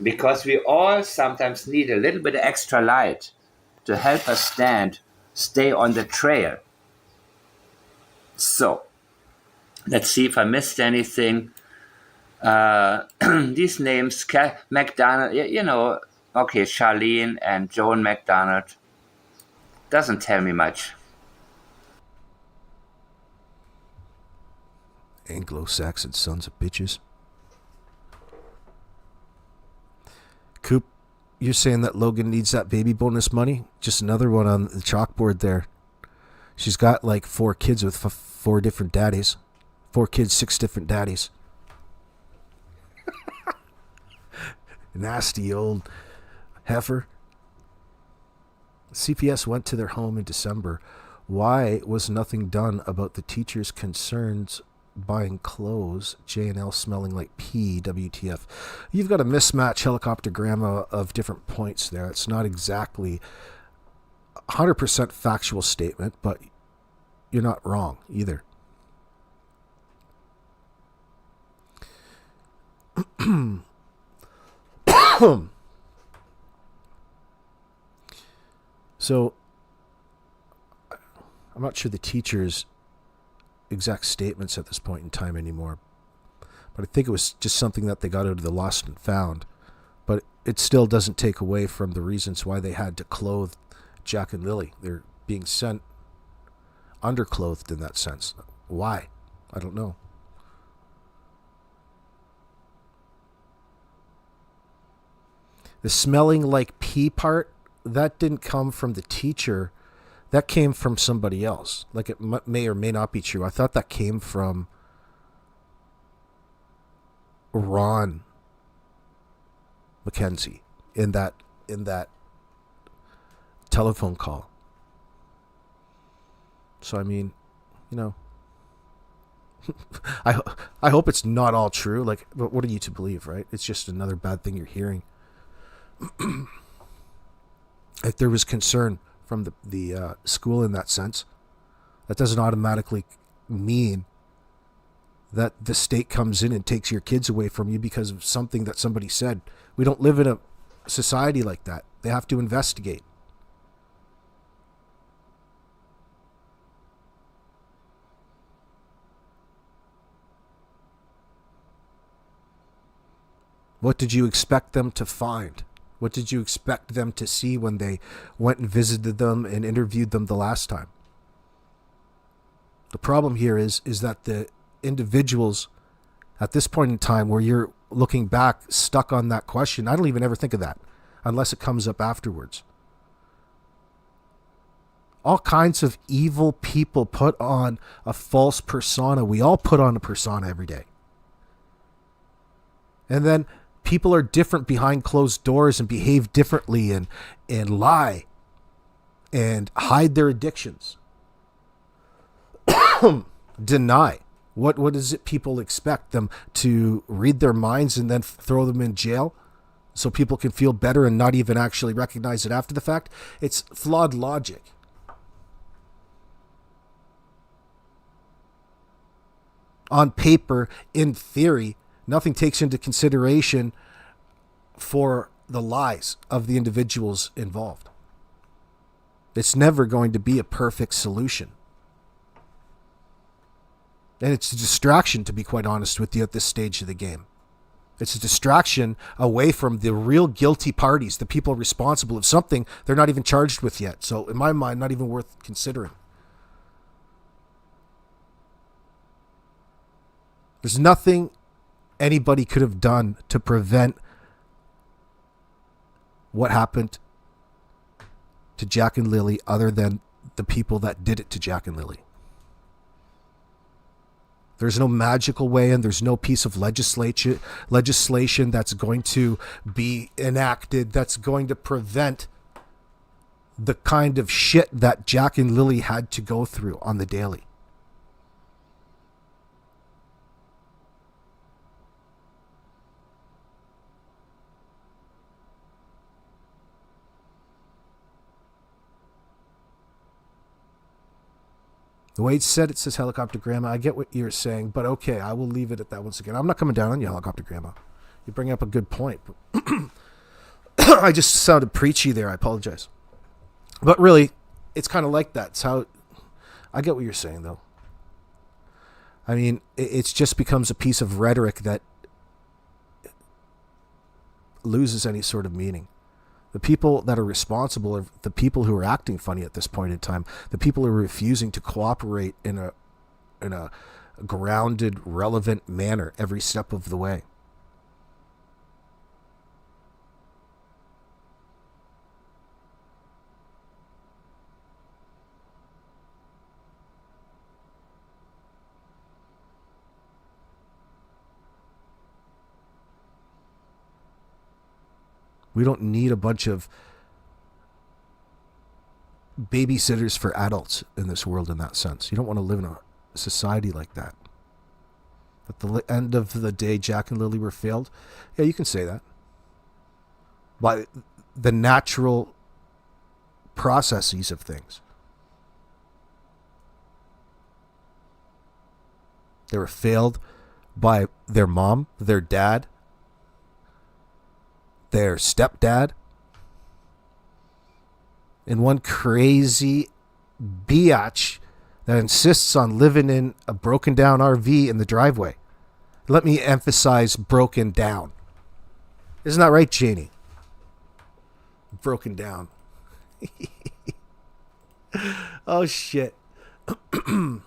C: Because we all sometimes need a little bit of extra light to help us stay on the trail. So, let's see if I missed anything. These names, McDonald, okay, Charlene and Joan McDonald, doesn't tell me much.
A: Anglo-Saxon sons of bitches. Coop, you're saying that Logan needs that baby bonus money? Just another one on the chalkboard there. She's got like 4 kids with 4 different daddies. 4 kids, 6 different daddies. Nasty old heifer. CPS went to their home in December. Why was nothing done about the teacher's concerns buying clothes, J&L smelling like pee, WTF? You've got a mismatch helicoptergram of different points there. It's not exactly 100% factual statement, but you're not wrong either. So, I'm not sure the teacher's exact statements at this point in time anymore, but I think it was just something that they got out of the lost and found. But it still doesn't take away from the reasons why they had to clothe Jack and Lily. They're being sent underclothed in that sense. Why? I don't know. The smelling like pee part, that didn't come from the teacher. That came from somebody else. Like, it may or may not be true. I thought that came from Ron McKenzie in that telephone call. So I mean, I hope it's not all true. Like, what are you to believe, right? It's just another bad thing you're hearing. If there was concern from the school in that sense, that doesn't automatically mean that the state comes in and takes your kids away from you because of something that somebody said. We don't live in a society like that. They have to investigate. What did you expect them to find? What did you expect them to see when they went and visited them and interviewed them the last time? The problem here is that the individuals at this point in time where you're looking back stuck on that question, I don't even ever think of that unless it comes up afterwards. All kinds of evil people put on a false persona. We all put on a persona every day. And then people are different behind closed doors and behave differently and lie and hide their addictions. Deny. What is it people expect? Them to read their minds and then throw them in jail so people can feel better and not even actually recognize it after the fact? It's flawed logic. On paper, in theory, nothing takes into consideration for the lies of the individuals involved. It's never going to be a perfect solution. And it's a distraction, to be quite honest with you, at this stage of the game. It's a distraction away from the real guilty parties, the people responsible of something they're not even charged with yet. So in my mind, not even worth considering. There's nothing anybody could have done to prevent what happened to Jack and Lilly other than the people that did it to Jack and Lilly. There's no magical way, and there's no piece of legislation that's going to be enacted that's going to prevent the kind of shit that Jack and Lilly had to go through on the daily. The way it's said, it says helicopter grandma. I get what you're saying, but okay, I will leave it at that once again. I'm not coming down on you, helicopter grandma. You bring up a good point. I just sounded preachy there. I apologize. But really, it's kind of like that. It's how I get what you're saying, though. I mean, it just becomes a piece of rhetoric that loses any sort of meaning. The people that are responsible are the people who are acting funny at this point in time. The people who are refusing to cooperate in a grounded, relevant manner every step of the way. We don't need a bunch of babysitters for adults in this world in that sense. You don't want to live in a society like that. At the end of the day, Jack and Lilly were failed. Yeah, you can say that. By the natural processes of things. They were failed by their mom, their dad, their stepdad, and one crazy biatch that insists on living in a broken down RV in the driveway. Let me emphasize broken down. Isn't that right, Janie? Broken down. Oh, shit. And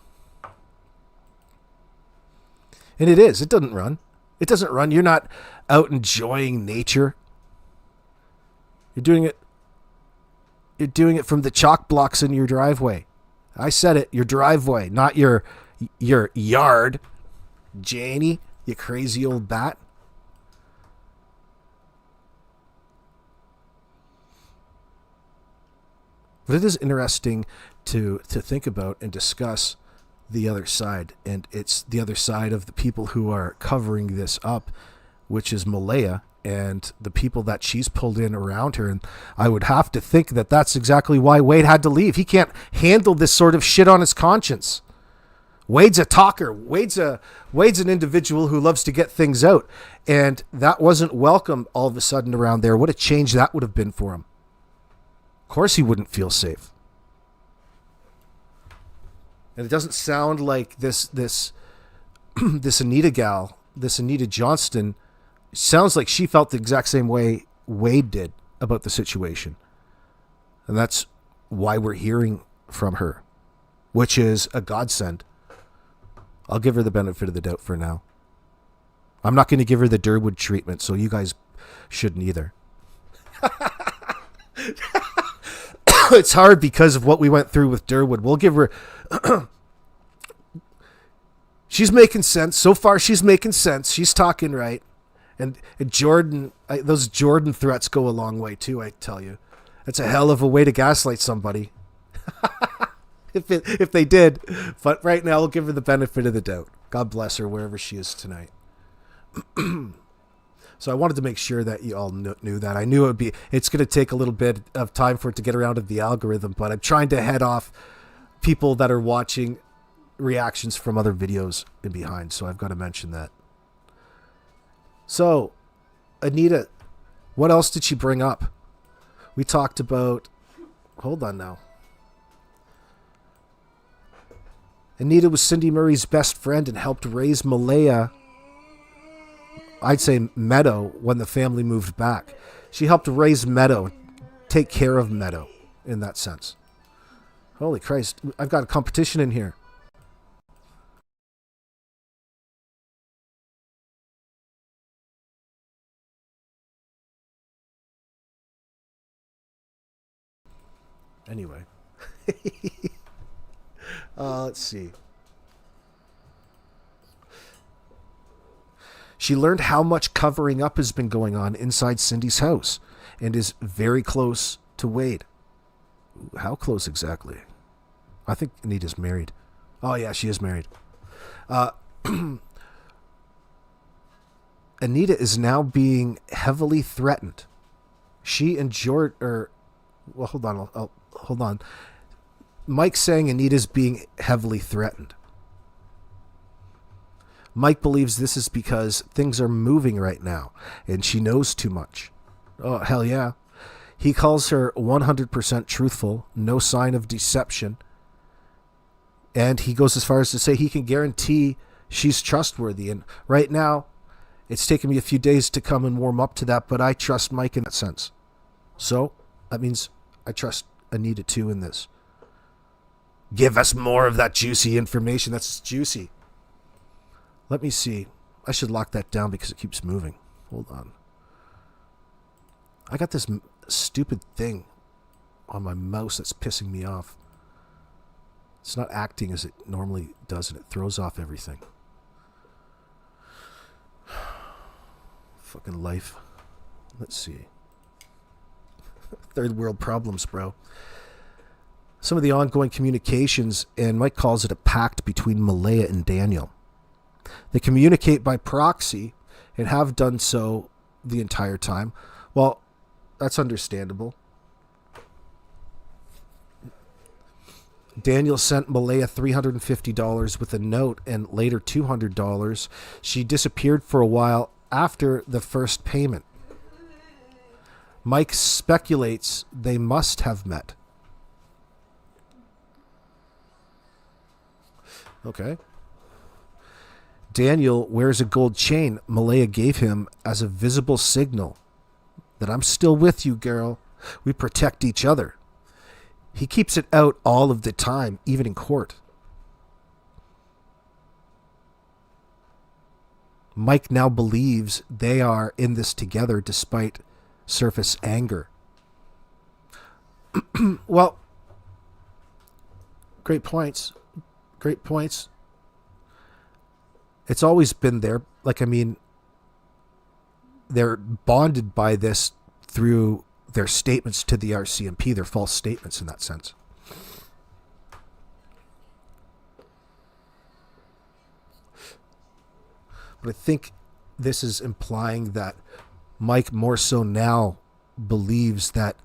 A: it is. It doesn't run. It doesn't run. You're not out enjoying nature. You're doing it from the chalk blocks in your driveway. I said it, your driveway, not your yard. Janie, you crazy old bat. But it is interesting to think about and discuss the other side. And it's the other side of the people who are covering this up, which is Malaya and the people that she's pulled in around her. And I would have to think that that's exactly why Wade had to leave. He can't handle this sort of shit on his conscience. Wade's a talker. Wade's an individual who loves to get things out. And that wasn't welcome all of a sudden around there. What a change that would have been for him. Of course he wouldn't feel safe. And it doesn't sound like this Anita gal, this Anita Johnston, sounds like she felt the exact same way Wade did about the situation. And that's why we're hearing from her, which is a godsend. I'll give her the benefit of the doubt for now. I'm not going to give her the Derwood treatment, so you guys shouldn't either. It's hard because of what we went through with Derwood. We'll give her... She's making sense. So far, she's making sense. She's talking right. And Jordan, those Jordan threats go a long way too, I tell you. That's a hell of a way to gaslight somebody. If they did. But right now, we'll give her the benefit of the doubt. God bless her wherever she is tonight. So I wanted to make sure that you all knew that. I knew it's going to take a little bit of time for it to get around to the algorithm, but I'm trying to head off people that are watching reactions from other videos in behind. So I've got to mention that. So, Anita, what else did she bring up? We talked about... Hold on now. Anita was Cindy Murray's best friend and helped raise Malaya. I'd say Meadow when the family moved back. She helped raise Meadow, take care of Meadow in that sense. Holy Christ, I've got a competition in here. Anyway. Let's see. She learned how much covering up has been going on inside Cindy's house and is very close to Wade. How close exactly? I think Anita's married. Oh, yeah, she is married. Anita is now being heavily threatened. She and George... Well, hold on. Hold on. Mike's saying Anita's being heavily threatened. Mike believes this is because things are moving right now, and she knows too much. Oh, hell yeah. He calls her 100% truthful, no sign of deception, and he goes as far as to say he can guarantee she's trustworthy. And right now, it's taken me a few days to come and warm up to that, but I trust Mike in that sense. So, that means I trust Anita too in this. Give us more of that juicy information. That's juicy. Let me see. I should lock that down because it keeps moving. Hold on. I got this stupid thing on my mouse that's pissing me off. It's not acting as it normally does, and it throws off everything. Fucking life. Let's see. Third world problems, bro. Some of the ongoing communications, and Mike calls it a pact between Malaya and Daniel. They communicate by proxy and have done so the entire time. Well, that's understandable. Daniel sent Malaya $350 with a note and later $200. She disappeared for a while after the first payment. Mike speculates they must have met. Okay. Daniel wears a gold chain Malaya gave him as a visible signal that I'm still with you, girl. We protect each other. He keeps it out all of the time, even in court. Mike now believes they are in this together despite surface anger. Well, great points. Great points. It's always been there. Like, I mean, they're bonded by this through their statements to the RCMP. They're false statements in that sense. But I think this is implying that Mike more so now believes that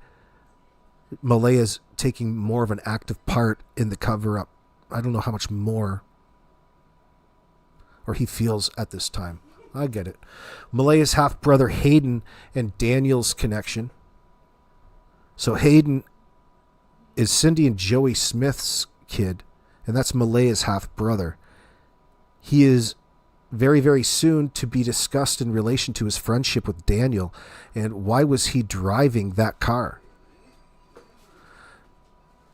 A: Malaya's taking more of an active part in the cover-up. I don't know how much more or he feels at this time. I get it. Malaya's half-brother Hayden and Daniel's connection. So Hayden is Cindy and Joey Smith's kid, and that's Malaya's half-brother. He is very, very soon to be discussed in relation to his friendship with Daniel, and why was he driving that car?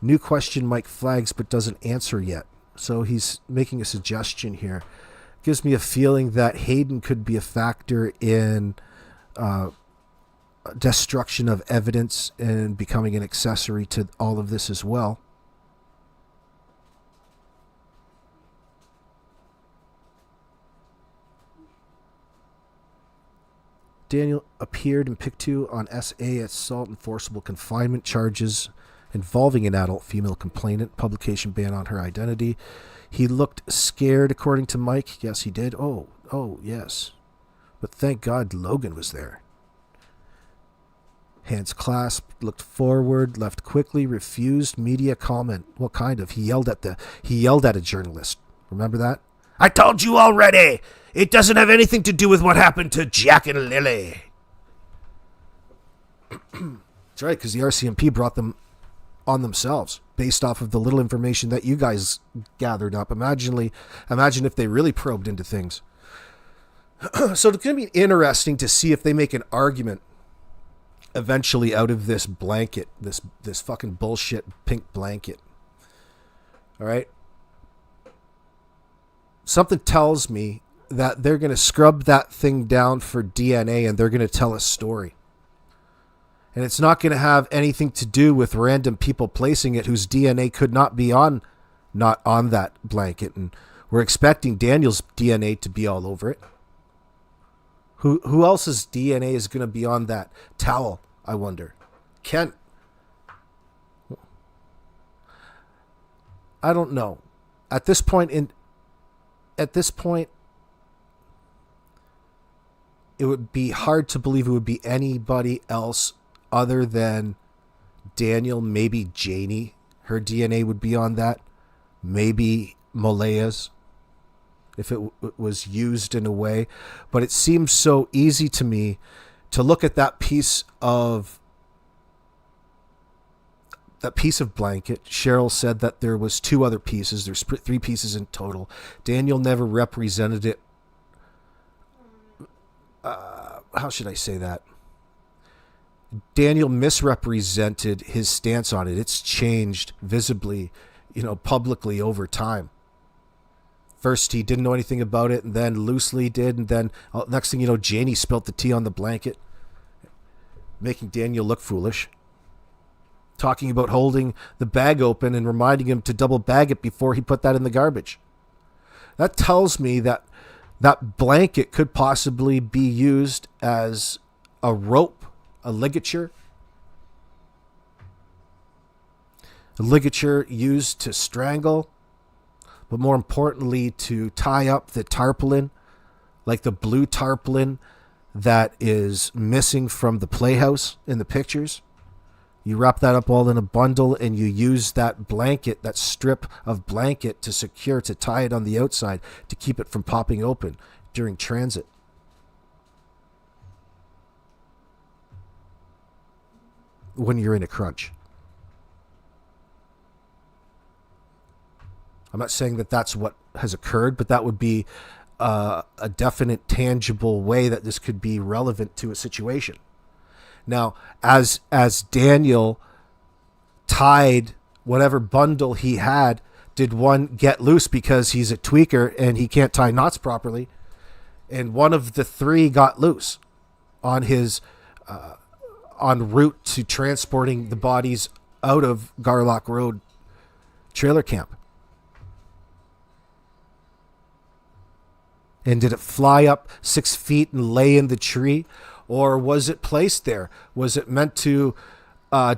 A: New question Mike flags but doesn't answer yet. So he's making a suggestion here. Gives me a feeling that Hayden could be a factor in destruction of evidence and becoming an accessory to all of this as well. Daniel appeared in Pick 2 on SA assault and forcible confinement charges involving an adult female complainant. Publication ban on her identity. He looked scared, according to Mike. Yes, he did. Oh, yes. But thank God Logan was there. Hands clasped, looked forward, left quickly, refused media comment. What kind of? He yelled at a journalist. Remember that? I told you already. It doesn't have anything to do with what happened to Jack and Lilly. That's right, because the RCMP brought them on themselves based off of the little information that you guys gathered up. Imagine if they really probed into things. So it's going to be interesting to see if they make an argument eventually out of this blanket, this fucking bullshit pink blanket. All right? Something tells me that they're going to scrub that thing down for DNA and they're going to tell a story. And it's not going to have anything to do with random people placing it whose DNA could not on that blanket. And we're expecting Daniel's DNA to be all over it. Who else's DNA is going to be on that towel, I wonder? Kent. I don't know. At this point, it would be hard to believe it would be anybody else other than Daniel. Maybe Janie. Her DNA would be on that. Maybe Malaya's, if it was used in a way. But it seems so easy to me to look at that piece of blanket. Cheryl said that there was 2 other pieces. There's 3 pieces in total. Daniel never represented it. How should I say that? Daniel misrepresented his stance on it. It's changed visibly, publicly over time. First, he didn't know anything about it, and then loosely did, and then next thing you know, Janie spilt the tea on the blanket, making Daniel look foolish. Talking about holding the bag open and reminding him to double bag it before he put that in the garbage. That tells me that that blanket could possibly be used as a rope, a ligature. A ligature used to strangle, but more importantly, to tie up the tarpaulin, like the blue tarpaulin that is missing from the playhouse in the pictures. You wrap that up all in a bundle and you use that blanket, that strip of blanket to tie it on the outside to keep it from popping open during transit. When you're in a crunch. I'm not saying that that's what has occurred, but that would be a definite, tangible way that this could be relevant to a situation. Now, as Daniel tied whatever bundle he had, did one get loose because he's a tweaker and he can't tie knots properly? And one of the 3 got loose on his en route to transporting the bodies out of Garlock Road trailer camp. And did it fly up 6 feet and lay in the tree? Or was it placed there? Was it meant to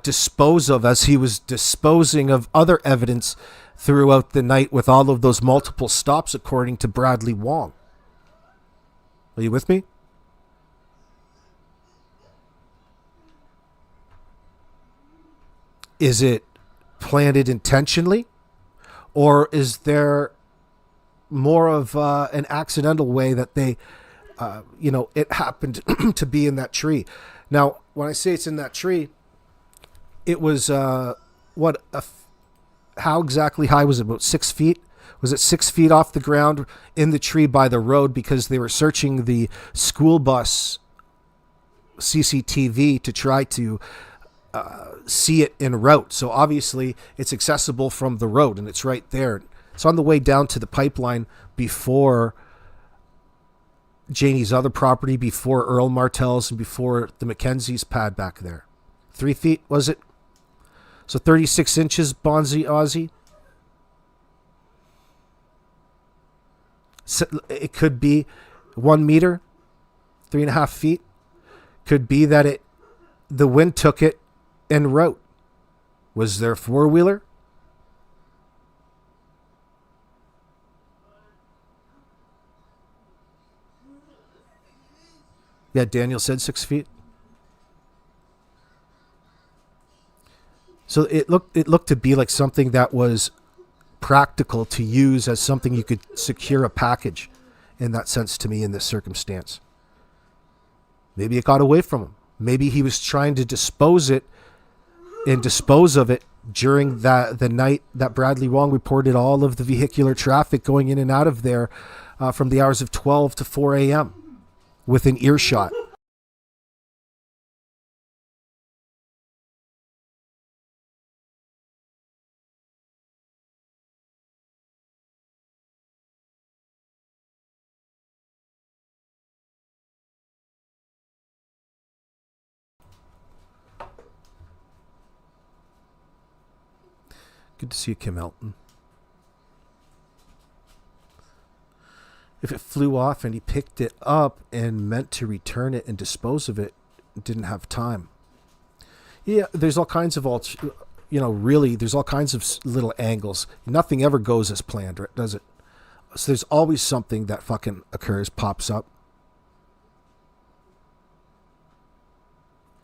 A: dispose of, as he was disposing of other evidence throughout the night with all of those multiple stops, according to Bradley Wong? Are you with me? Is it planted intentionally? Or is there more of an accidental way that they... it happened to be in that tree. Now, when I say it's in that tree, it was, how exactly high was it? About 6 feet? Was it 6 feet off the ground in the tree by the road because they were searching the school bus CCTV to try to see it en route? So obviously it's accessible from the road and it's right there. It's on the way down to the pipeline before Janie's other property, before Earl Martell's, and before the McKenzie's pad back there. 3 feet, was it? So 36 inches, Bonzi Aussie. So it could be 1 meter, 3.5 feet. Could be that the wind took it en route. Was there a 4-wheeler? Yeah, Daniel said 6 feet. So it looked to be like something that was practical to use as something you could secure a package, in that sense, to me, in this circumstance. Maybe it got away from him. Maybe he was trying to dispose of it during the night that Bradley Wong reported all of the vehicular traffic going in and out of there from the hours of 12 to 4 a.m. within earshot. Good to see you, Kim Elton. If it flew off and he picked it up and meant to return it and dispose of it, didn't have time. Yeah, there's all kinds of really, there's all kinds of little angles. Nothing ever goes as planned, does it? So there's always something that fucking occurs, pops up.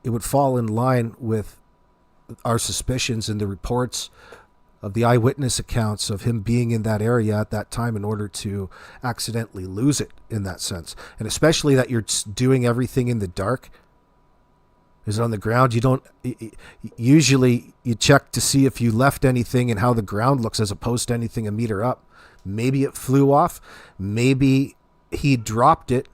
A: It would fall in line with our suspicions and the reports of the eyewitness accounts of him being in that area at that time in order to accidentally lose it in that sense. And especially that you're doing everything in the dark. Is it on the ground? You don't, usually you check to see if you left anything and how the ground looks as opposed to anything a meter up. Maybe it flew off. Maybe he dropped it.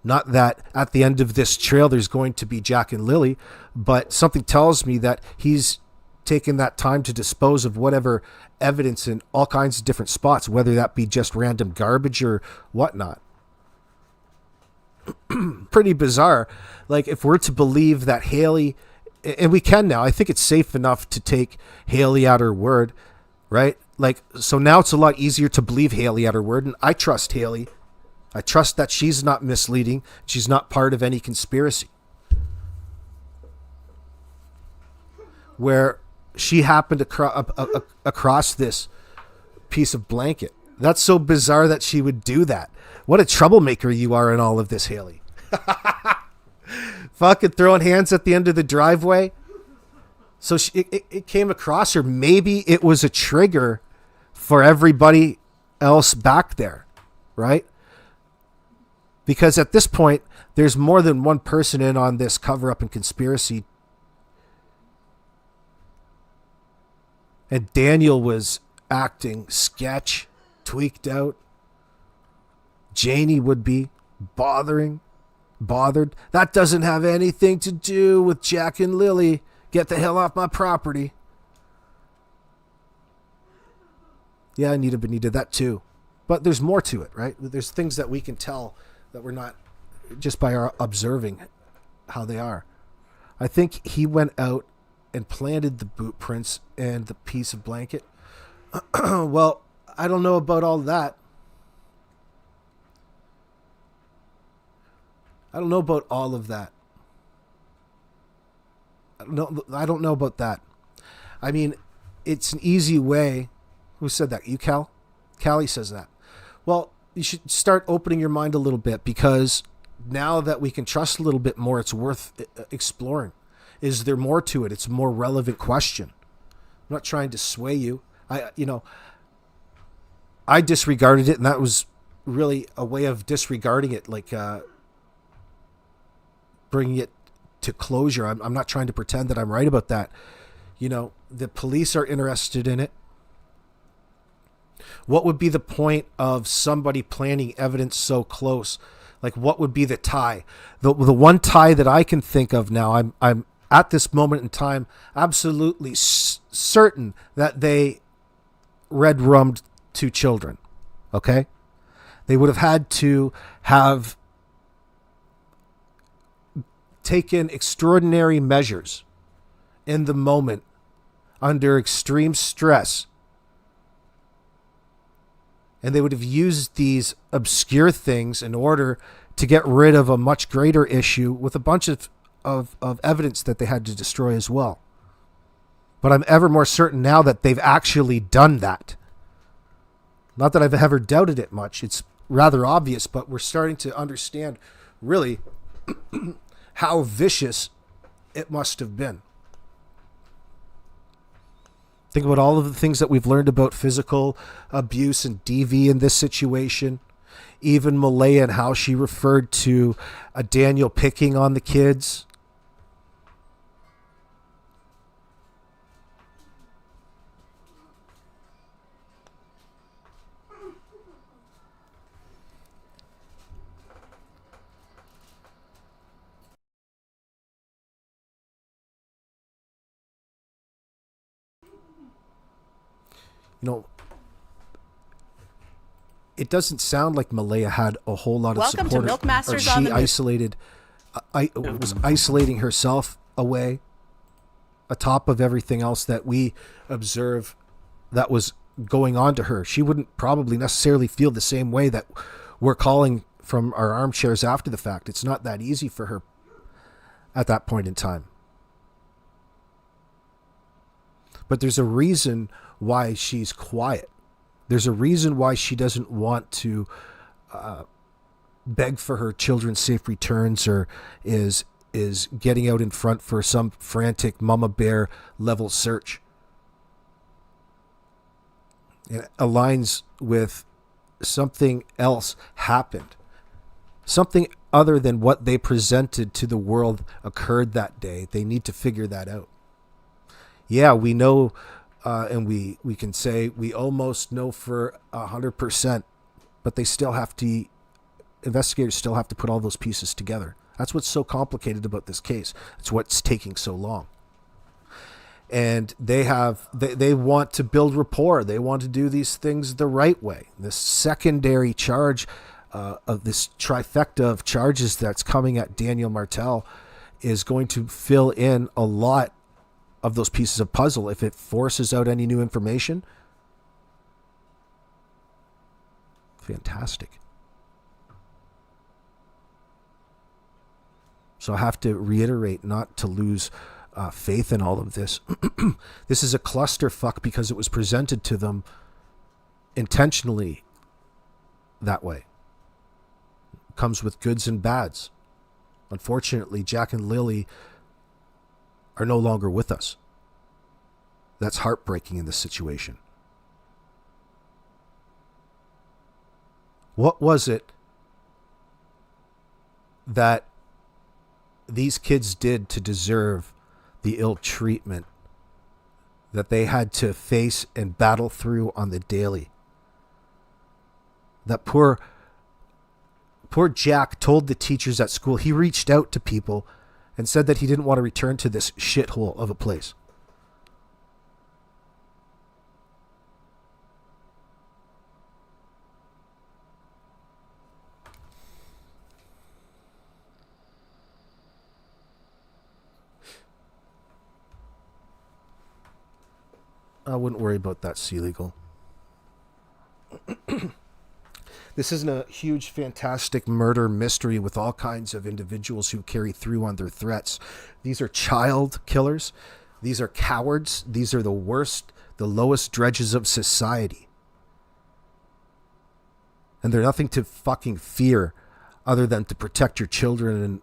A: Not that at the end of this trail there's going to be Jack and Lily, but something tells me that he's taken that time to dispose of whatever evidence in all kinds of different spots, whether that be just random garbage or whatnot. Pretty bizarre. Like, if we're to believe that Haley, and we can now, I think it's safe enough to take Haley at her word, right? Like, so now it's a lot easier to believe Haley at her word, and I trust Haley. I trust that she's not misleading. She's not part of any conspiracy where she happened across this piece of blanket. That's so bizarre that she would do that. What a troublemaker you are in all of this, Haley. Fucking throwing hands at the end of the driveway. So it came across her. Maybe it was a trigger for everybody else back there, right? Because at this point, there's more than one person in on this cover-up and conspiracy. And Daniel was acting sketch, tweaked out. Janie would be bothered. That doesn't have anything to do with Jack and Lily. Get the hell off my property. Yeah, Anita, Benita, that too. But there's more to it, right? There's things that we can tell that we're not just by our observing how they are. I think he went out and planted the boot prints and the piece of blanket. Well, I don't know about all that. I don't know about all of that. I don't know about that. I mean, it's an easy way. Who said that? You, Cal? Callie says that. Well, you should start opening your mind a little bit, because now that we can trust a little bit more, it's worth exploring. Is there more to it? It's a more relevant question. I'm not trying to sway you. I disregarded it, and that was really a way of disregarding it, like bringing it to closure. I'm not trying to pretend that I'm right about that. The police are interested in it. What would be the point of somebody planting evidence so close? Like, what would be the tie? The one tie that I can think of now, I'm at this moment in time absolutely certain that they red-rummed 2 children. Okay? They would have had to have taken extraordinary measures in the moment under extreme stress. And they would have used these obscure things in order to get rid of a much greater issue with a bunch of evidence that they had to destroy as well. But I'm ever more certain now that they've actually done that. Not that I've ever doubted it much. It's rather obvious, but we're starting to understand really how vicious it must have been. Think about all of the things that we've learned about physical abuse and DV in this situation. Even Malaya and how she referred to Daniel picking on the kids. you know, it doesn't sound like Malaya had a whole lot of
B: Welcome
A: support.
B: to Milk Masters
A: or
B: on
A: she
B: the
A: isolated, was isolating herself away atop of everything else that we observe that was going on to her. She wouldn't probably necessarily feel the same way that we're calling from our armchairs after the fact. It's not that easy for her at that point in time. But there's a reason why she's quiet. There's a reason why she doesn't want to beg for her children's safe returns, or is getting out in front for some frantic mama bear level search. It aligns with something else happened. Something other than what they presented to the world occurred that day. They need to figure that out. Yeah, we know, and we can say we almost know for 100%, but they still have to, investigators still have to put all those pieces together. That's what's so complicated about this case. It's what's taking so long. And they want to build rapport. They want to do these things the right way. This secondary charge of this trifecta of charges that's coming at Daniel Martel is going to fill in a lot of those pieces of puzzle. If it forces out any new information, fantastic. So I have to reiterate not to lose faith in all of this. This is a clusterfuck because it was presented to them intentionally that way. It comes with goods and bads. Unfortunately, Jack and Lilly are no longer with us. That's heartbreaking in this situation. What was it that these kids did to deserve the ill treatment that they had to face and battle through on the daily? That poor Jack told the teachers at school, he reached out to people and said that he didn't want to return to this shithole of a place. I wouldn't worry about that, Sea Legal. This isn't a huge, fantastic murder mystery with all kinds of individuals who carry through on their threats. These are child killers. These are cowards. These are the worst, the lowest dredges of society. And they're nothing to fucking fear other than to protect your children and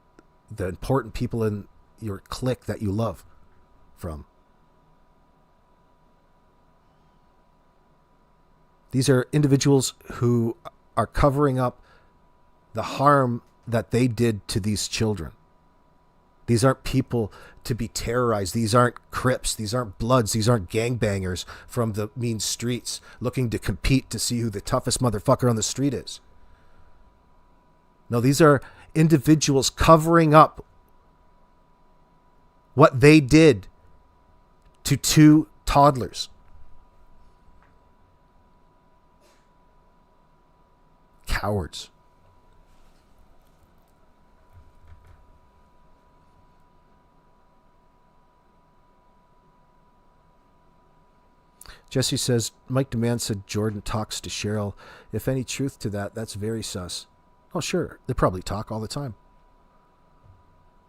A: the important people in your clique that you love from. These are individuals who are covering up the harm that they did to these children. These aren't people to be terrorized. These aren't Crips. These aren't Bloods. These aren't gangbangers from the mean streets looking to compete to see who the toughest motherfucker on the street is. No, these are individuals covering up what they did to two toddlers. Cowards. Jesse says, Mike Dammann said Jordan talks to Cheryl. If any truth to that, that's very sus. Oh, sure. They probably talk all the time.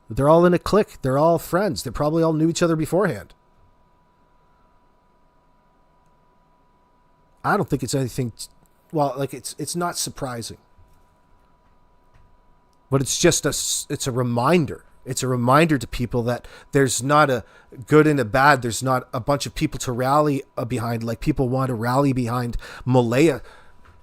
A: They're all in a clique. They're all friends. They probably all knew each other beforehand. I don't think it's anything... Well, like it's not surprising. But it's just it's a reminder. It's a reminder to people that there's not a good and a bad. There's not a bunch of people to rally behind, like people want to rally behind Malaya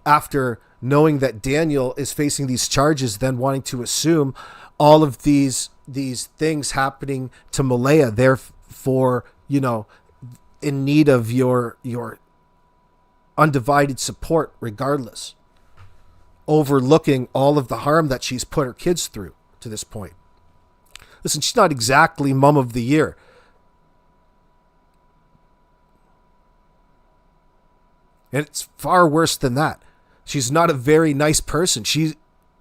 A: after knowing that Daniel is facing these charges, then wanting to assume all of these things happening to Malaya, therefore, you know, in need of your undivided support regardless, overlooking all of the harm that she's put her kids through to this point. Listen, she's not exactly Mom of the Year. And it's far worse than that. She's not a very nice person. She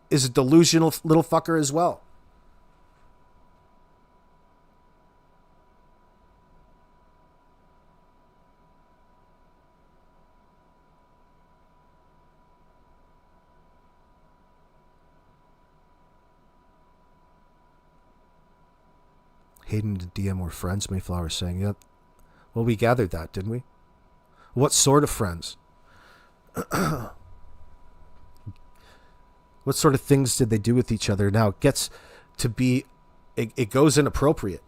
A: is a delusional little fucker as well. Hayden and DM were friends, Mayflower saying. Yep. Well, we gathered that, didn't we? What sort of friends? What sort of things did they do with each other? Now it gets to be, it goes inappropriate.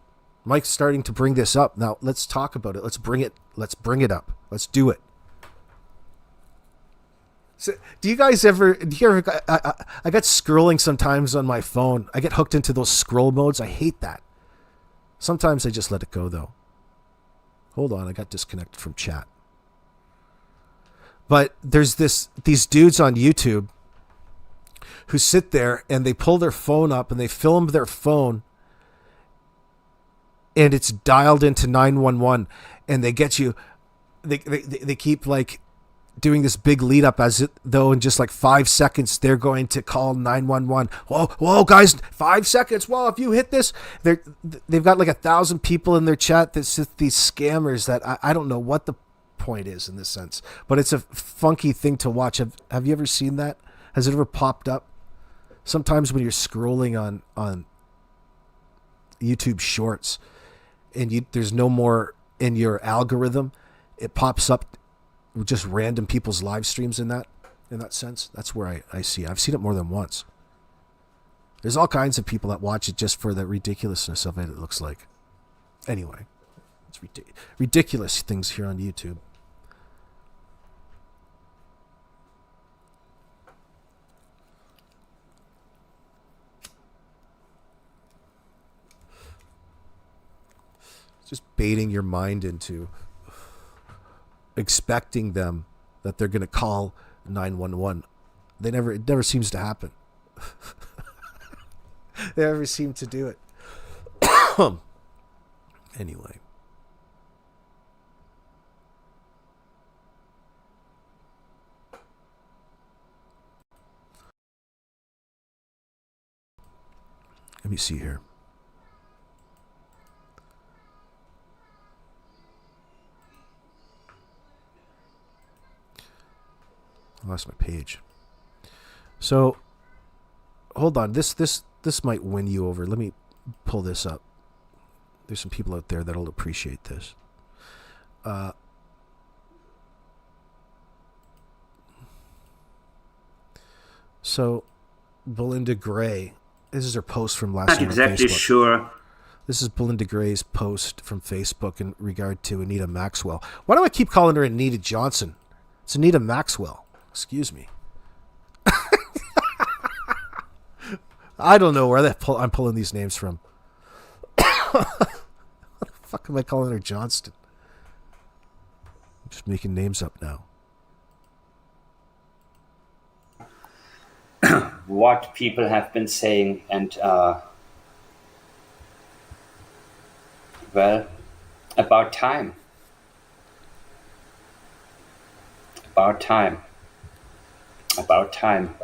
A: Mike's starting to bring this up. Now let's talk about it. Let's bring it up. Let's do it. So, do you ever, I got scrolling sometimes on my phone. I get hooked into those scroll modes. I hate that. Sometimes I just let it go though. Hold on, I got disconnected from chat. But there's these dudes on YouTube who sit there and they pull their phone up and they film their phone and it's dialed into 911 and they get you, they keep like doing this big lead up as though in just like 5 seconds they're going to call 911. Whoa guys, 5 seconds. Well, if you hit this, they've got like 1,000 people in their chat. That's just these scammers that I don't know what the point is in this sense, but it's a funky thing to watch. Have you ever seen that? Has it ever popped up? Sometimes when you're scrolling on YouTube Shorts and there's no more in your algorithm, it pops up just random people's live streams in that sense. That's where I see it. I've seen it more than once. There's all kinds of people that watch it just for the ridiculousness of it looks like. Anyway, it's ridiculous things here on YouTube. Just baiting your mind into expecting them that they're going to call 911. It never seems to happen. They never seem to do it. Anyway. Let me see here. I lost my page. So, hold on. This might win you over. Let me pull this up. There's some people out there that'll appreciate this. So, Belinda Gray. This is her post from last night. Not exactly sure. This is Belinda Gray's post from Facebook in regard to Anita Maxwell. Why do I keep calling her Anita Johnson? It's Anita Maxwell. Excuse me. I don't know where I'm pulling these names from. What the fuck am I calling her Johnston? I'm just making names up now.
C: What people have been saying and well, about time. About time. About time.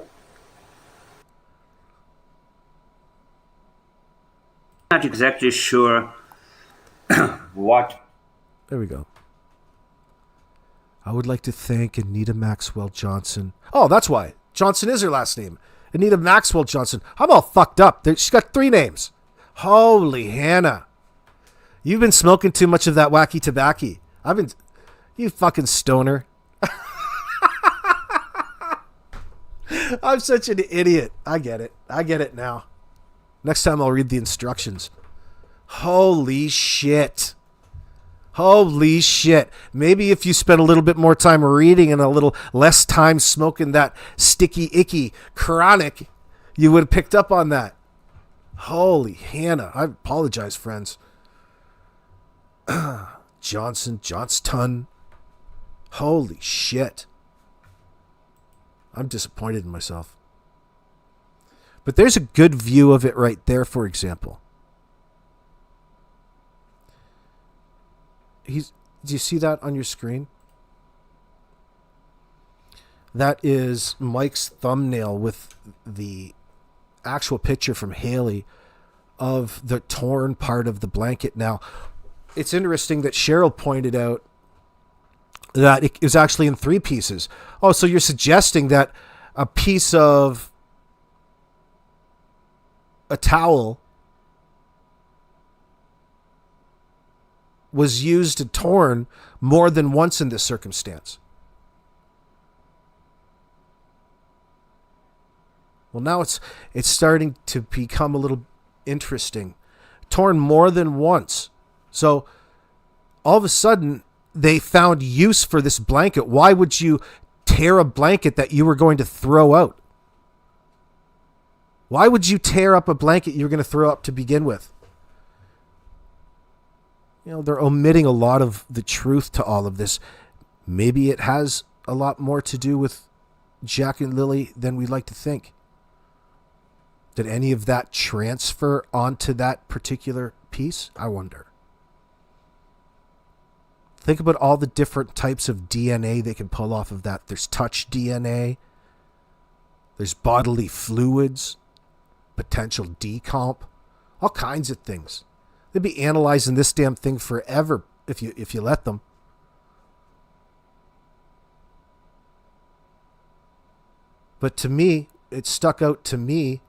C: Not exactly sure what.
A: There we go. I would like to thank Anita Maxwell Johnson. Oh, that's why. Johnson is her last name. Anita Maxwell Johnson. I'm all fucked up. She's got 3 names. Holy Hannah. You've been smoking too much of that wacky tobacco. You fucking stoner. I'm such an idiot. I get it now. Next time I'll read the instructions. Holy shit. Holy shit. Maybe if you spent a little bit more time reading and a little less time smoking that sticky, icky chronic, you would have picked up on that. Holy Hannah. I apologize, friends. Johnston. Holy shit. I'm disappointed in myself. But there's a good view of it right there, for example. Do you see that on your screen? That is Mike's thumbnail with the actual picture from Haley of the torn part of the blanket. Now, it's interesting that Cheryl pointed out that it was actually in 3 pieces. Oh, so you're suggesting that a piece of a towel was used and torn more than once in this circumstance. Well, now it's starting to become a little interesting. Torn more than once. So all of a sudden they found use for this blanket. Why would you tear a blanket that you were going to throw out? Why would you tear up a blanket you were going to throw up to begin with? You know, they're omitting a lot of the truth to all of this. Maybe it has a lot more to do with Jack and Lily than we'd like to think. Did any of that transfer onto that particular piece? I wonder. Think about all the different types of DNA they can pull off of that. There's touch DNA. There's bodily fluids. Potential decomp. All kinds of things. They'd be analyzing this damn thing forever if you let them. But to me, it stuck out to me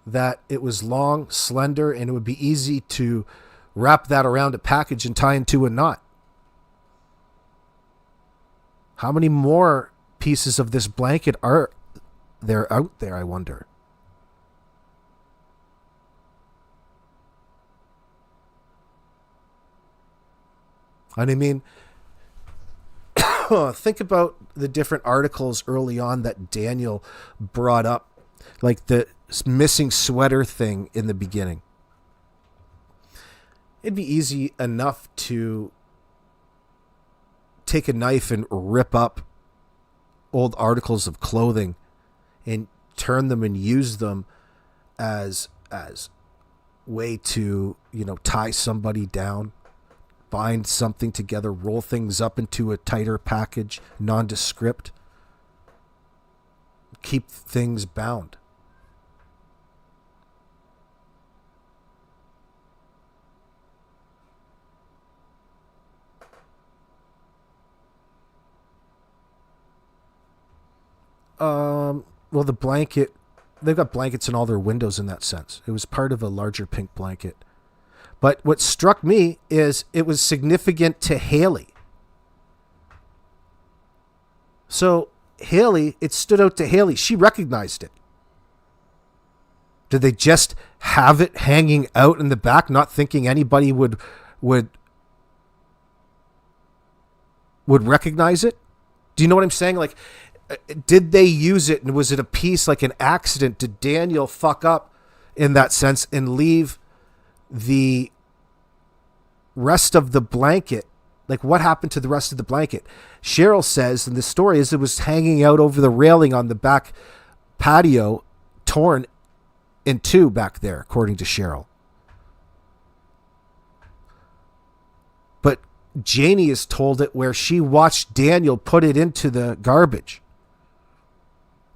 A: that it was long, slender, and it would be easy to wrap that around a package and tie into a knot. How many more pieces of this blanket are there out there, I wonder? And I mean, think about the different articles early on that Daniel brought up, like the missing sweater thing in the beginning. It'd be easy enough to take a knife and rip up old articles of clothing and turn them and use them as way to, tie somebody down, bind something together, roll things up into a tighter package, nondescript, keep things bound. Well, the blanket, they've got blankets in all their windows in that sense. It was part of a larger pink blanket. But what struck me is it was significant to Haley. So Haley, it stood out to Haley. She recognized it. Did they just have it hanging out in the back, not thinking anybody would recognize it? Do you know what I'm saying? Like, did they use it, and was it a piece, like an accident? Did Daniel fuck up in that sense and leave the rest of the blanket? Like, what happened to the rest of the blanket? Cheryl says, and the story is, it was hanging out over the railing on the back patio, torn in 2 back there, according to Cheryl. But Janie is told it where she watched Daniel put it into the garbage.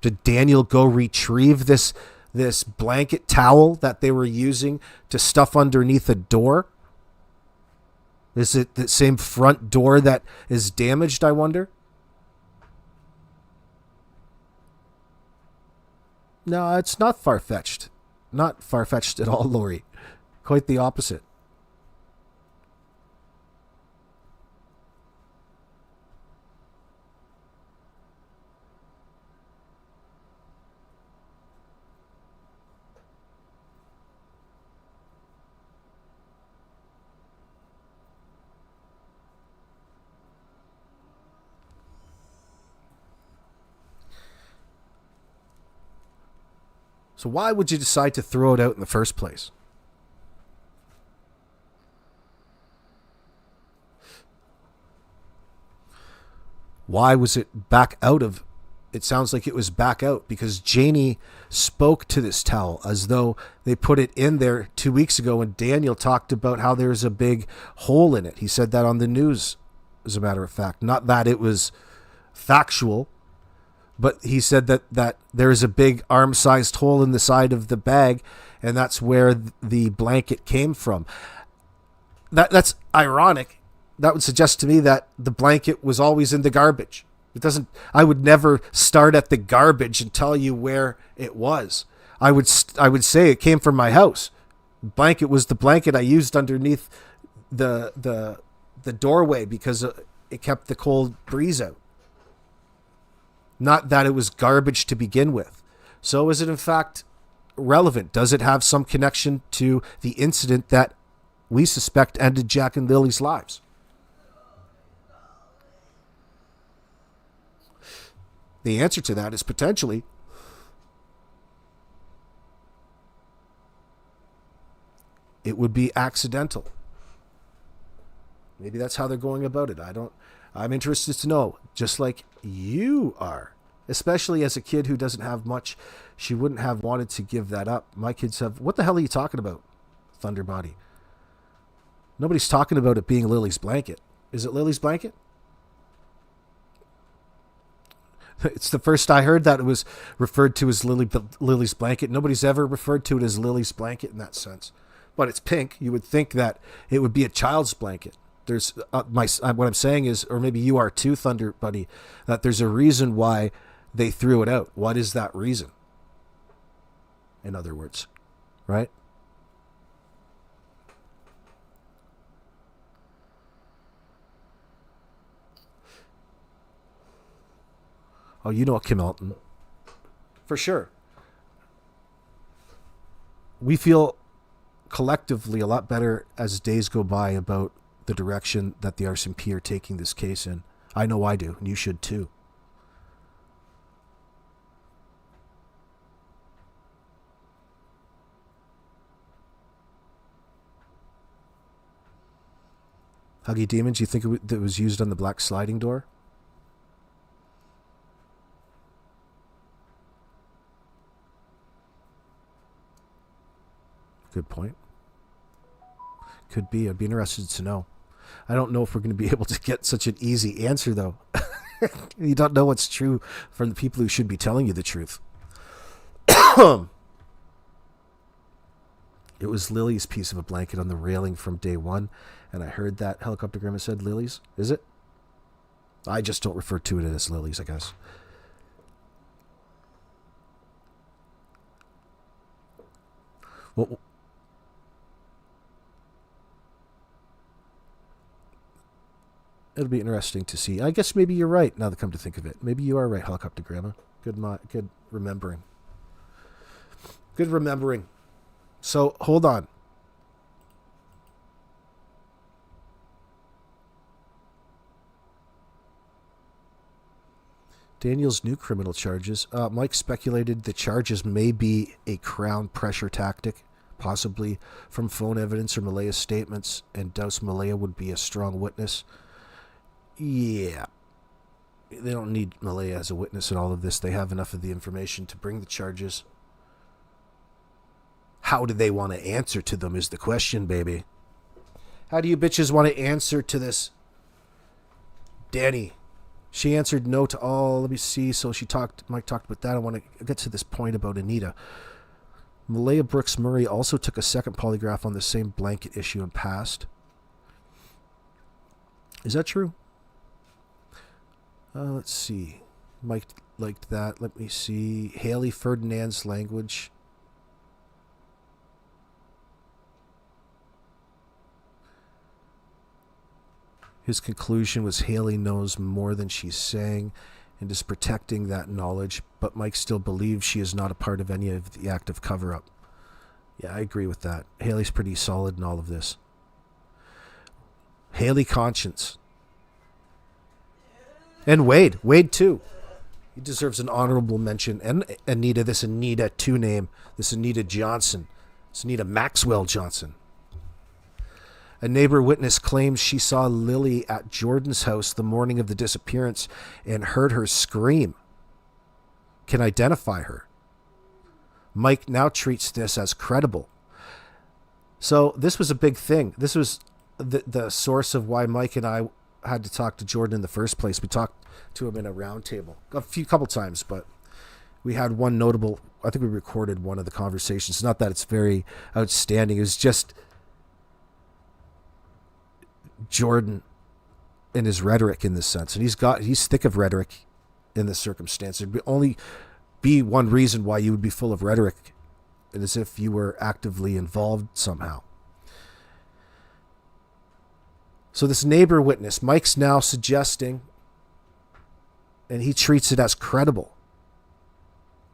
A: Did Daniel go retrieve this blanket towel that they were using to stuff underneath a door? Is it the same front door that is damaged, I wonder? No, it's not far-fetched. Not far-fetched at all, Lori. Quite the opposite. So why would you decide to throw it out in the first place? Why was it back out of... It sounds like it was back out because Janie spoke to this towel as though they put it in there 2 weeks ago when Daniel talked about how there's a big hole in it. He said that on the news, as a matter of fact. Not that it was factual, But he said that there is a big arm-sized hole in the side of the bag, and that's where the blanket came from. That's ironic. That would suggest to me that the blanket was always in the garbage. It doesn't. I would never start at the garbage and tell you where it was. I would say it came from my house. Blanket was the blanket I used underneath the doorway because it kept the cold breeze out. Not that it was garbage to begin with. So is it in fact relevant? Does it have some connection to the incident that we suspect ended Jack and Lily's lives? The answer to that is potentially. It would be accidental. Maybe that's how they're going about it. I'm interested to know, just like you are. Especially as a kid who doesn't have much, she wouldn't have wanted to give that up. My kids have. What the hell are you talking about, Thunderbody? Nobody's talking about it being Lily's blanket. Is it Lily's blanket? It's the first I heard that it was referred to as Lily's blanket. Nobody's ever referred to it as Lily's blanket in that sense. But it's pink. You would think that it would be a child's blanket. There's what I'm saying is, or maybe you are too, Thunder Buddy, that there's a reason why they threw it out. What is that reason? In other words, right? Oh, you know Kim Elton. For sure. We feel collectively a lot better as days go by about the direction that the RCMP are taking this case in. I know I do, and you should too. Huggy Demons, you think it was used on the black sliding door? Good point. Could be. I'd be interested to know. I don't know if we're going to be able to get such an easy answer, though. You don't know what's true from the people who should be telling you the truth. It was Lily's piece of a blanket on the railing from day one, and I heard that helicopter grandma said Lily's. Is it? I just don't refer to it as Lily's, I guess. Well, it'll be interesting to see. I guess maybe you're right, now that I come to think of it. Maybe you are right, helicopter grandma. Good remembering. Good remembering. So, hold on. Daniel's new criminal charges. Mike speculated the charges may be a Crown pressure tactic, possibly from phone evidence or Malaya's statements, and doubts Malaya would be a strong witness. Yeah. They don't need Malaya as a witness in all of this. They have enough of the information to bring the charges. How do they want to answer to them is the question, baby. How do you bitches want to answer to this? Danny. She answered no to all. Let me see. So Mike talked about that. I want to get to this point about Anita. Malaya Brooks Murray also took a second polygraph on the same blanket issue and passed. Is that true? Let's see. Mike liked that. Let me see. Haley Ferdinand's language. His conclusion was Haley knows more than she's saying and is protecting that knowledge, but Mike still believes she is not a part of any of the active cover-up. Yeah, I agree with that. Haley's pretty solid in all of this. Haley Conscience. And Wade. Wade, too. He deserves an honorable mention. And Anita, this Anita 2 name. This Anita Johnson. This Anita Maxwell Johnson. A neighbor witness claims she saw Lilly at Jordan's house the morning of the disappearance and heard her scream. Can identify her. Mike now treats this as credible. So this was a big thing. This was the source of why Mike and I had to talk to Jordan in the first place. We talked to him in a round table couple times, but we had one notable, I think we recorded one of the conversations. Not that it's very outstanding. It was just Jordan and his rhetoric in this sense. And he's thick of rhetoric in this circumstance. It'd only be one reason why you would be full of rhetoric, and as if you were actively involved somehow. So this neighbor witness, Mike's now suggesting, and he treats it as credible.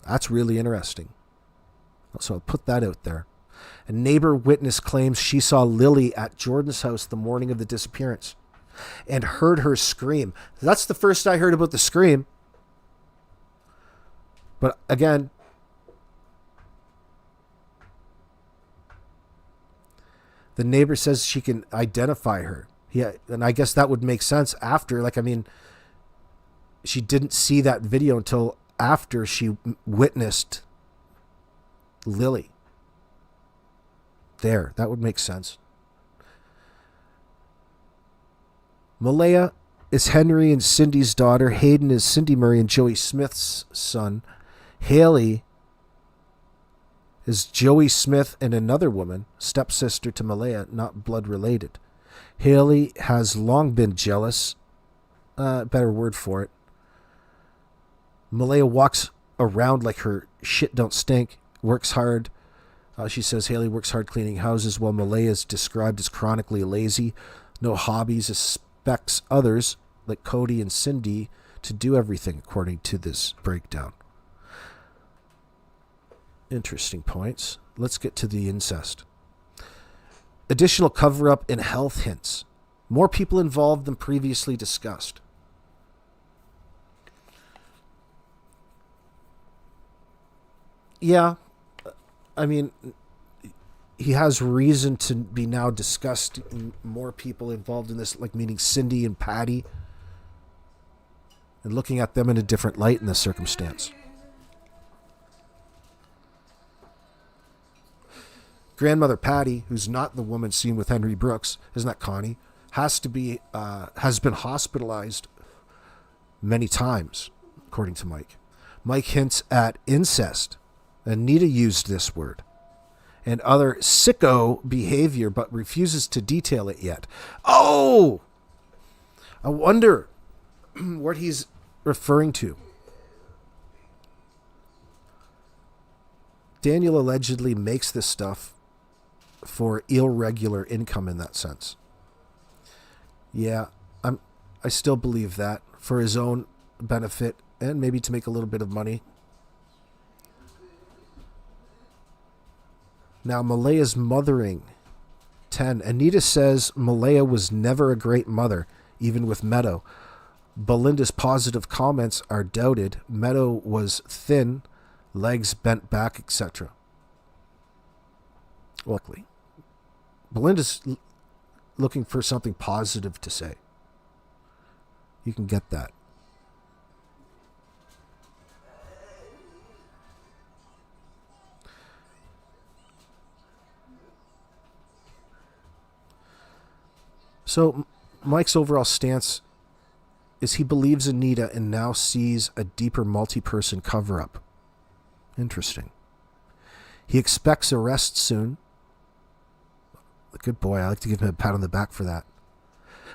A: That's really interesting. So I'll put that out there. A neighbor witness claims she saw Lilly at Jordan's house the morning of the disappearance and heard her scream. That's the first I heard about the scream. But again, the neighbor says she can identify her. Yeah, and I guess that would make sense after. She didn't see that video until after she witnessed Lilly. There, that would make sense. Malaya is Henry and Cindy's daughter. Hayden is Cindy Murray and Joey Smith's son. Haley is Joey Smith and another woman, stepsister to Malaya, not blood related. Haley has long been jealous. Better word for it. Malaya walks around like her shit don't stink, works hard. She says Haley works hard cleaning houses while Malaya is described as chronically lazy, no hobbies, expects others like Cody and Cindy to do everything according to this breakdown. Interesting points. Let's get to the incest. Additional cover-up and health hints. More people involved than previously discussed. Yeah, I mean, he has reason to be now discussed. More people involved in this, like meeting Cindy and Patty, and looking at them in a different light in this circumstance. Grandmother Patty, who's not the woman seen with Henry Brooks, isn't that Connie? Has been hospitalized many times, according to Mike. Mike hints at incest. Anita used this word. And other sicko behavior, but refuses to detail it yet. Oh! I wonder what he's referring to. Daniel allegedly makes this stuff for irregular income in that sense. Yeah, I still believe that, for his own benefit and maybe to make a little bit of money. Now, Malaya's mothering. 10. Anita says Malaya was never a great mother, even with Meadow. Belinda's positive comments are doubted. Meadow was thin, legs bent back, etc. Luckily, Belinda's looking for something positive to say. You can get that. So Mike's overall stance is he believes Anita and now sees a deeper multi-person cover-up. Interesting. He expects arrest soon. Good boy. I like to give him a pat on the back for that.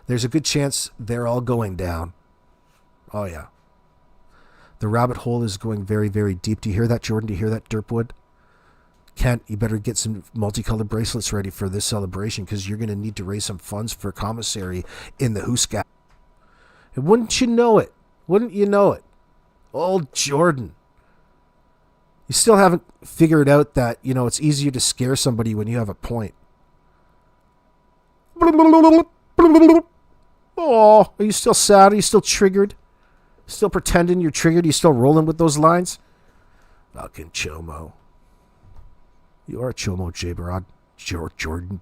A: There's a good chance they're all going down. Oh, yeah. The rabbit hole is going very, very deep. Do you hear that, Jordan? Do you hear that, Derwood? Kent, you better get some multicolored bracelets ready for this celebration because you're going to need to raise some funds for commissary in the Hooscat. And wouldn't you know it? Wouldn't you know it? Old Jordan. You still haven't figured out that, it's easier to scare somebody when you have a point. Oh, are you still sad? Are you still triggered? Still pretending you're triggered? Are you still rolling with those lines? Fucking chomo. You are a chomo, J-Barod. Jordan.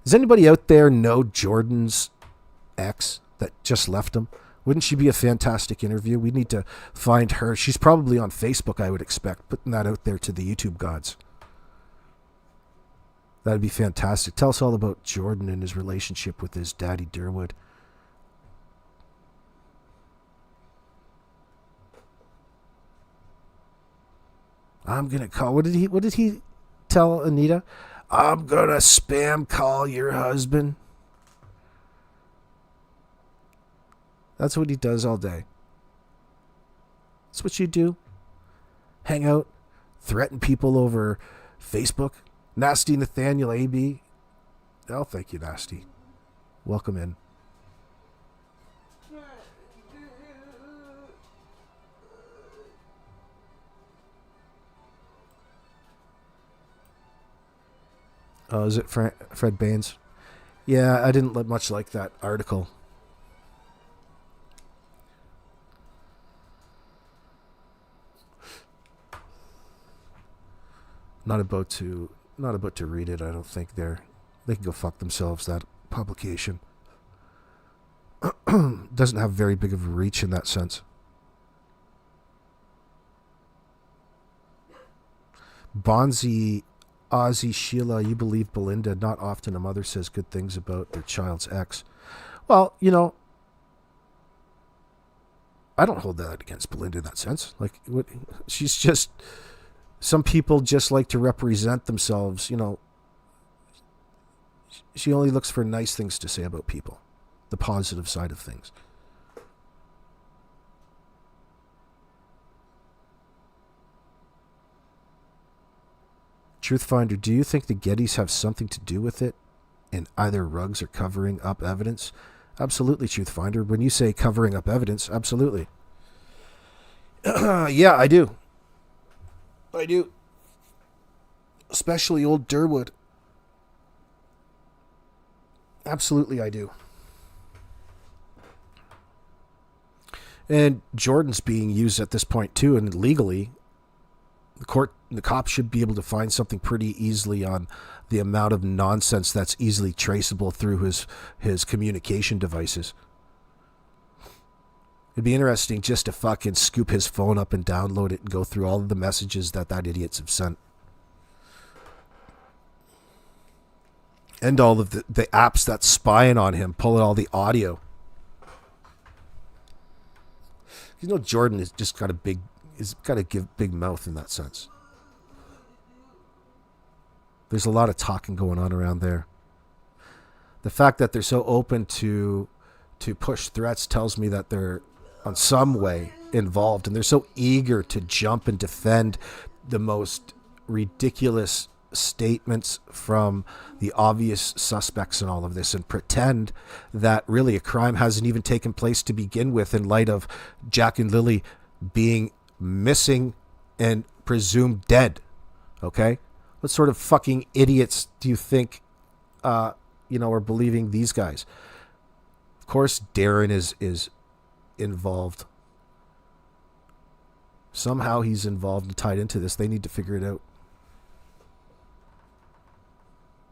A: Does anybody out there know Jordan's ex that just left him? Wouldn't she be a fantastic interview? We need to find her. She's probably on Facebook, I would expect. Putting that out there to the YouTube gods. That'd be fantastic. Tell us all about Jordan and his relationship with his daddy, Derwood. I'm gonna call. What did he tell Anita? I'm gonna spam call your husband. That's what he does all day. That's what you do. Hang out, threaten people over Facebook. Nasty Nathaniel AB. Oh, thank you, Nasty. Welcome in. Oh, is it Fred Baines? Yeah, I didn't much like that article. Not about to read it. I don't think they can go fuck themselves. That publication doesn't have very big of a reach in that sense. Bonzi, Ozzy, Sheila, you believe Belinda. Not often a mother says good things about their child's ex. Well, I don't hold that against Belinda in that sense. Like, she's just... Some people just like to represent themselves, She only looks for nice things to say about people. The positive side of things. Truthfinder, do you think the Gettys have something to do with it? And either rugs or covering up evidence? Absolutely, Truthfinder. When you say covering up evidence, absolutely. Yeah, I do. I do. Especially old Derwood. Absolutely, I do. And Jordan's being used at this point, too, and legally, the cops should be able to find something pretty easily on the amount of nonsense that's easily traceable through his communication devices. It'd be interesting just to fucking scoop his phone up and download it and go through all of the messages that idiots have sent. And all of the apps that's spying on him, pulling all the audio. Jordan has just got a big mouth in that sense. There's a lot of talking going on around there. The fact that they're so open to push threats tells me that they're on some way involved, and they're so eager to jump and defend the most ridiculous statements from the obvious suspects in all of this and pretend that really a crime hasn't even taken place to begin with in light of Jack and Lilly being missing and presumed dead. Okay? What sort of fucking idiots do you think are believing these guys? Of course Darren is involved. Somehow he's involved and tied into this. They need to figure it out.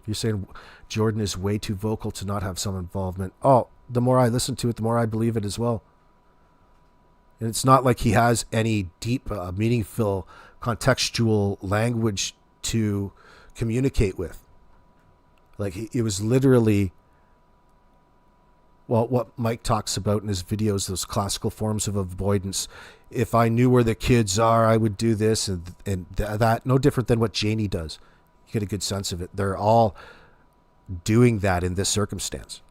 A: You're saying Jordan is way too vocal to not have some involvement. Oh, the more I listen to it, the more I believe it as well. And it's not like he has any deep, meaningful, contextual language to communicate with. Like, it was literally... Well, what Mike talks about in his videos, those classical forms of avoidance. If I knew where the kids are, I would do this and that. No different than what Janie does. You get a good sense of it. They're all doing that in this circumstance.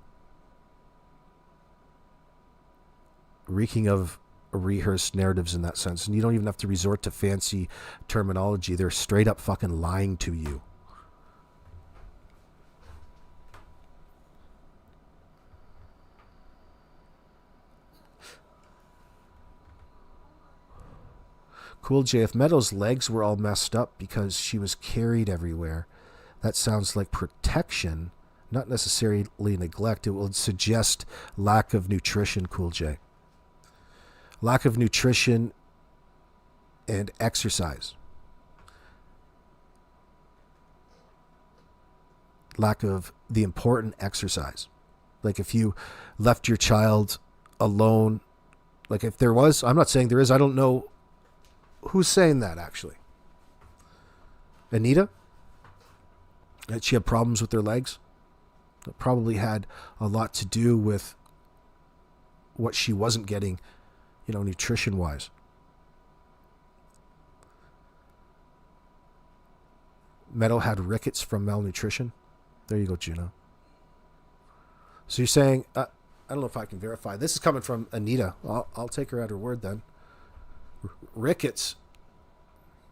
A: Reeking of rehearsed narratives in that sense. And you don't even have to resort to fancy terminology. They're straight up fucking lying to you. Cool J, if Meadow's legs were all messed up because she was carried everywhere, that sounds like protection, not necessarily neglect. It would suggest lack of nutrition, Cool J. Lack of nutrition and exercise. Lack of the important exercise. Like if you left your child alone, like if there was, I'm not saying there is, I don't know. Who's saying that, actually? Anita? that she had problems with her legs. That probably had a lot to do with what she wasn't getting, nutrition-wise. Meadow had rickets from malnutrition. There you go, Juno. So you're saying, I don't know if I can verify. This is coming from Anita. I'll take her at her word then. Rickets.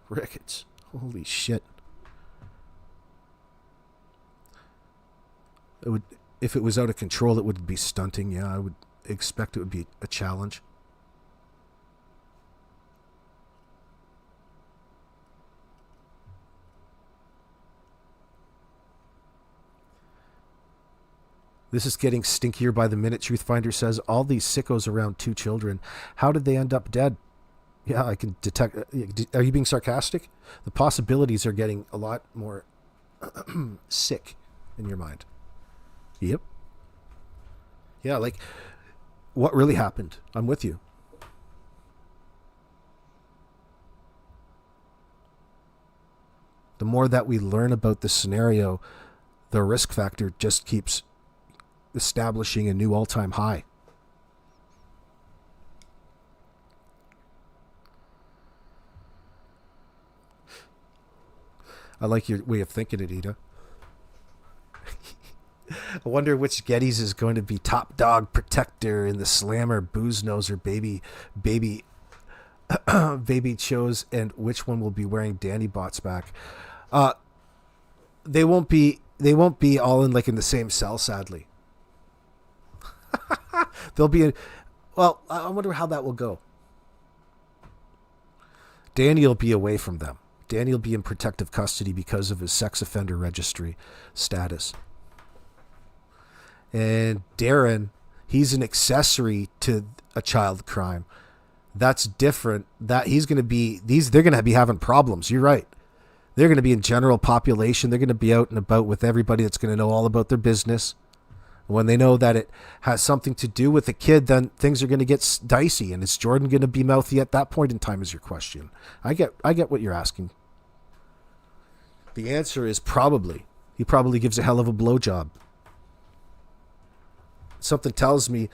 A: Rickets. Holy shit. It would, if it was out of control, it would be stunting. Yeah, I would expect it would be a challenge. This is getting stinkier by the minute. Truthfinder says, all these sickos around 2 children. How did they end up dead? Yeah, I can detect. Are you being sarcastic? The possibilities are getting a lot more sick in your mind. Yep. Yeah, like, what really happened? I'm with you. The more that we learn about the scenario, the risk factor just keeps establishing a new all-time high. I like your way of thinking, Anita. I wonder which Gettys is going to be top dog protector in the slammer, booze noser, baby chose, and which one will be wearing Danny bots back. They won't be all in the same cell, sadly. They'll be well, I wonder how that will go. Danny will be away from them. Danny will be in protective custody because of his sex offender registry status. And Darren, he's an accessory to a child crime. That's different. That he's going to be they're going to be having problems. You're right. They're going to be in general population. They're going to be out and about with everybody that's going to know all about their business. When they know that it has something to do with the kid, then things are going to get dicey. And is Jordan going to be mouthy at that point in time is your question. I get what you're asking. The answer is probably. He probably gives a hell of a blowjob. Something tells me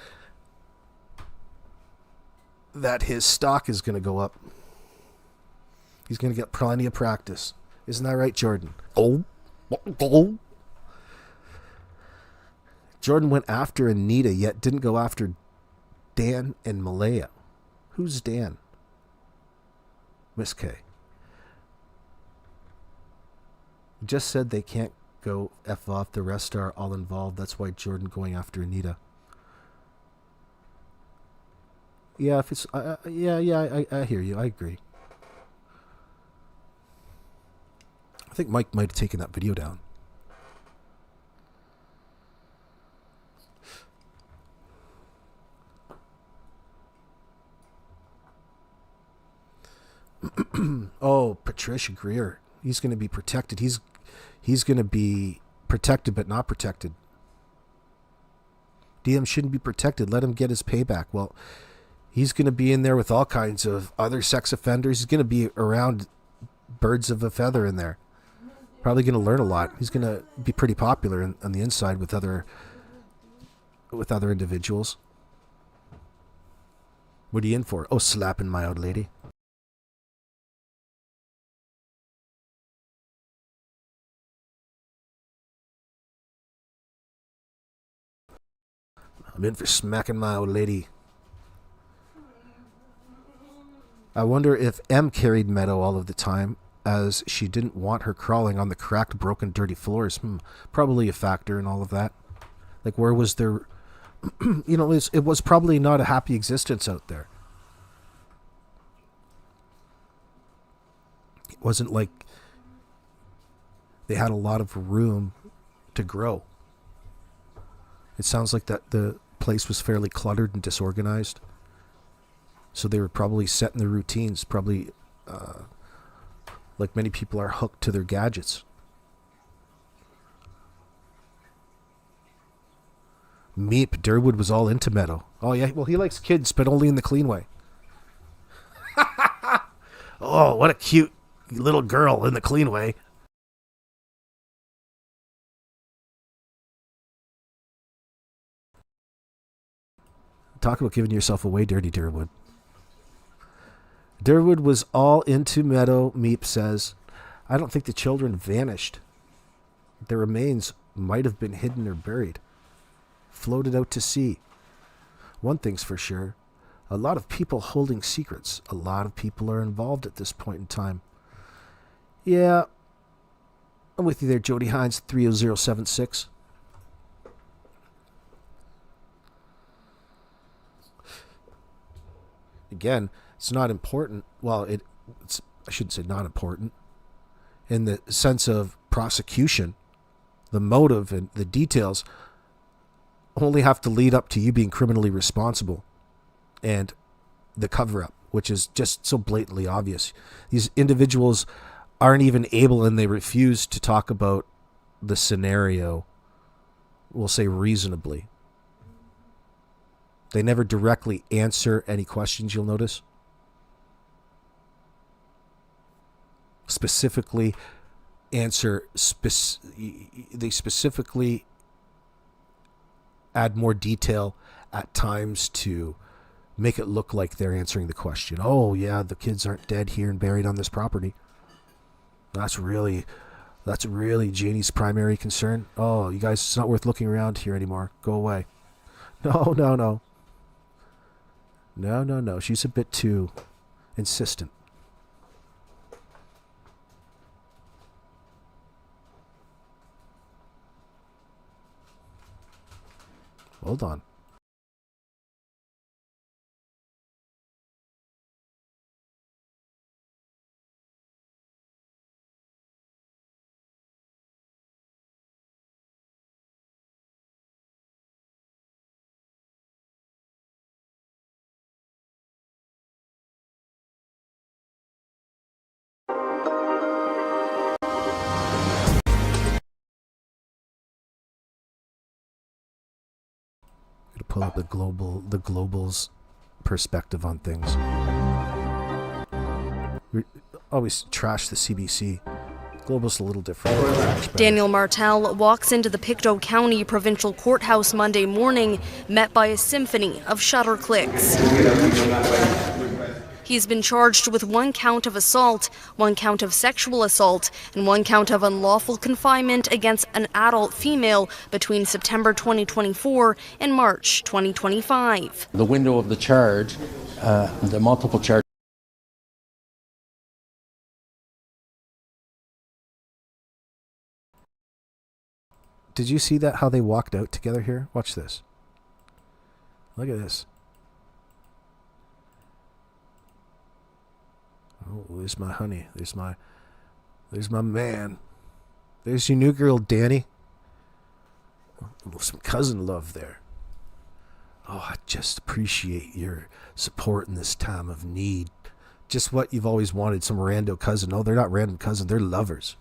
A: that his stock is going to go up. He's going to get plenty of practice. Isn't that right, Jordan? Oh. Jordan went after Anita, yet didn't go after Dan and Malaya. Who's Dan? Miss K. Just said they can't go F off. The rest are all involved. That's why Jordan going after Anita. Yeah, if it's I hear you. I agree. I think Mike might have taken that video down. Oh, Patricia Greer. He's going to be protected. He's going to be protected but not protected. DM shouldn't be protected. Let him get his payback. Well, he's going to be in there with all kinds of other sex offenders. He's going to be around birds of a feather in there. Probably going to learn a lot. He's going to be pretty popular on the inside with other individuals. What are you in for? Oh, slapping my old lady. I'm in for smacking my old lady. I wonder if M carried Meadow all of the time, as she didn't want her crawling on the cracked, broken, dirty floors. Probably a factor in all of that. Like, where was there... it was probably not a happy existence out there. It wasn't like they had a lot of room to grow. It sounds like that the place was fairly cluttered and disorganized. So they were probably set in their routines, probably like many people are hooked to their gadgets. Meep, Derwood was all into Meadow. Oh yeah, well he likes kids, but only in the clean way. Oh, what a cute little girl in the clean way. Talk about giving yourself away, dirty Derwood. Derwood was all into Meadow, Meep says. I don't think the children vanished. Their remains might have been hidden or buried. Floated out to sea. One thing's for sure. A lot of people holding secrets. A lot of people are involved at this point in time. Yeah. I'm with you there, Jody Hines, 30076. Again, it's not important. Well, it's I shouldn't say not important. In the sense of prosecution, the motive and the details only have to lead up to you being criminally responsible and the cover-up, which is just so blatantly obvious. These individuals aren't even able, and they refuse to talk about the scenario, we'll say reasonably. They never directly answer any questions, you'll notice. Specifically answer, they specifically add more detail at times to make it look like they're answering the question. Oh, yeah, the kids aren't dead here and buried on this property. That's really Janie's primary concern. Oh, you guys, it's not worth looking around here anymore. Go away. No. No. She's a bit too insistent. Hold on. To pull up the global's perspective on things. We always trash the CBC. Global's a little different.
B: Daniel Martel walks into the Pictou County Provincial Courthouse Monday morning, met by a symphony of shutter clicks. He's been charged with 1 count of assault, 1 count of sexual assault, and 1 count of unlawful confinement against an adult female between September 2024 and March 2025.
D: The window of the charge, the multiple charge.
A: Did you see that, how they walked out together here? Watch this. Look at this. Oh, there's my honey. There's my man. There's your new girl, Danny. Oh, some cousin love there. Oh, I just appreciate your support in this time of need. Just what you've always wanted, some rando cousin. No, they're not random cousin. They're lovers.